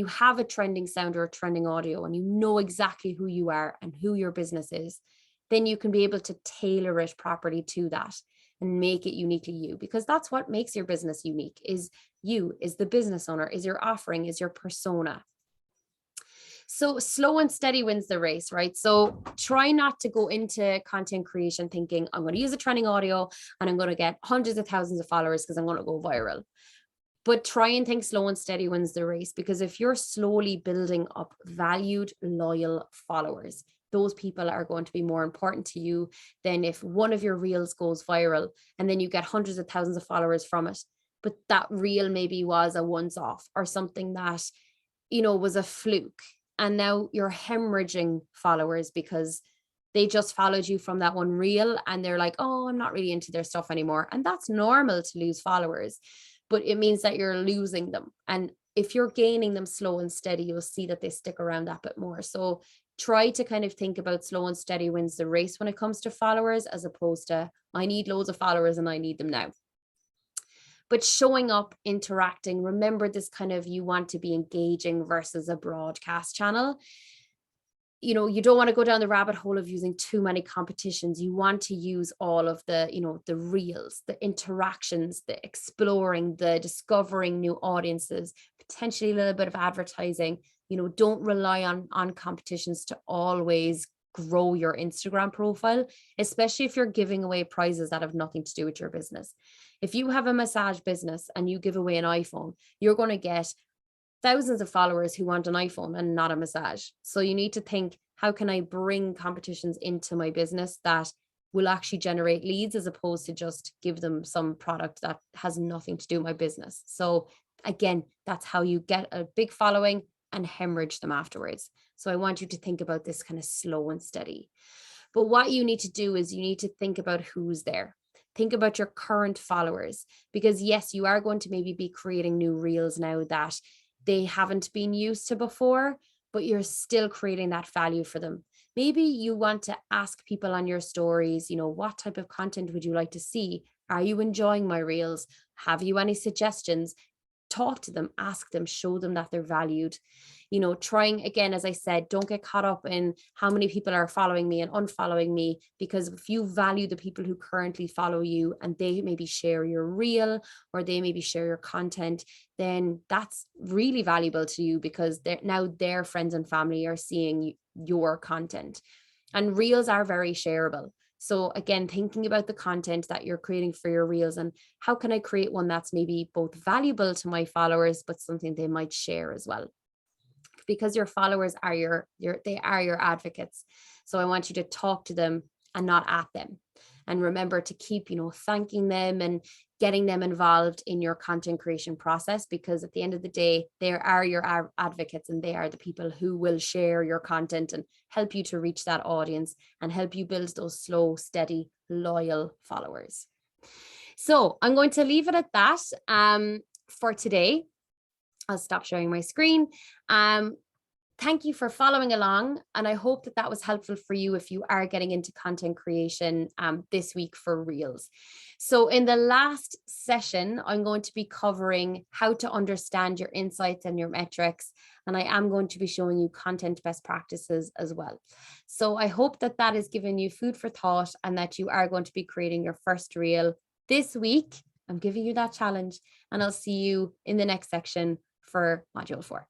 have a trending sound or a trending audio and you know exactly who you are and who your business is, then you can be able to tailor it properly to that and make it uniquely you, because that's what makes your business unique. Is you, is the business owner, is your offering, is your persona. So slow and steady wins the race, right? So try not to go into content creation thinking, I'm going to use a trending audio and I'm going to get hundreds of thousands of followers because I'm going to go viral. But try and think slow and steady wins the race, because if you're slowly building up valued, loyal followers, those people are going to be more important to you than if one of your reels goes viral and then you get hundreds of thousands of followers from it. But that reel maybe was a once off or something that, was a fluke. And now you're hemorrhaging followers because they just followed you from that one reel and they're like, oh, I'm not really into their stuff anymore. And that's normal to lose followers, but it means that you're losing them. And if you're gaining them slow and steady, you'll see that they stick around that bit more. So try to kind of think about slow and steady wins the race when it comes to followers, as opposed to I need loads of followers and I need them now. But showing up, interacting, remember this kind of, you want to be engaging versus a broadcast channel. You don't want to go down the rabbit hole of using too many competitions. You want to use all of the, the reels, the interactions, the exploring, the discovering new audiences, potentially a little bit of advertising. Don't rely on competitions to always grow your Instagram profile, especially if you're giving away prizes that have nothing to do with your business. If you have a massage business and you give away an iPhone, you're going to get thousands of followers who want an iPhone and not a massage. So you need to think, how can I bring competitions into my business that will actually generate leads, as opposed to just give them some product that has nothing to do with my business. So again, that's how you get a big following and hemorrhage them afterwards. So I want you to think about this kind of slow and steady. But what you need to do is you need to think about who's there. Think about your current followers, because yes, you are going to maybe be creating new reels now that they haven't been used to before, but you're still creating that value for them. Maybe you want to ask people on your stories, what type of content would you like to see? Are you enjoying my reels? Have you any suggestions? Talk to them, ask them, show them that they're valued. Trying again, as I said, don't get caught up in how many people are following me and unfollowing me, because if you value the people who currently follow you and they maybe share your reel or they maybe share your content, then that's really valuable to you, because now their friends and family are seeing your content. And reels are very shareable. So again, thinking about the content that you're creating for your reels and how can I create one that's maybe both valuable to my followers, but something they might share as well. Because your followers are they are your advocates. So I want you to talk to them and not at them. And remember to keep, thanking them and getting them involved in your content creation process, because at the end of the day, they are your advocates and they are the people who will share your content and help you to reach that audience and help you build those slow, steady, loyal followers. So I'm going to leave it at that for today. I'll stop sharing my screen. Thank you for following along. And I hope that was helpful for you if you are getting into content creation this week for Reels. So in the last session, I'm going to be covering how to understand your insights and your metrics. And I am going to be showing you content best practices as well. So I hope that has given you food for thought and that you are going to be creating your first Reel this week. I'm giving you that challenge, and I'll see you in the next section for Module 4.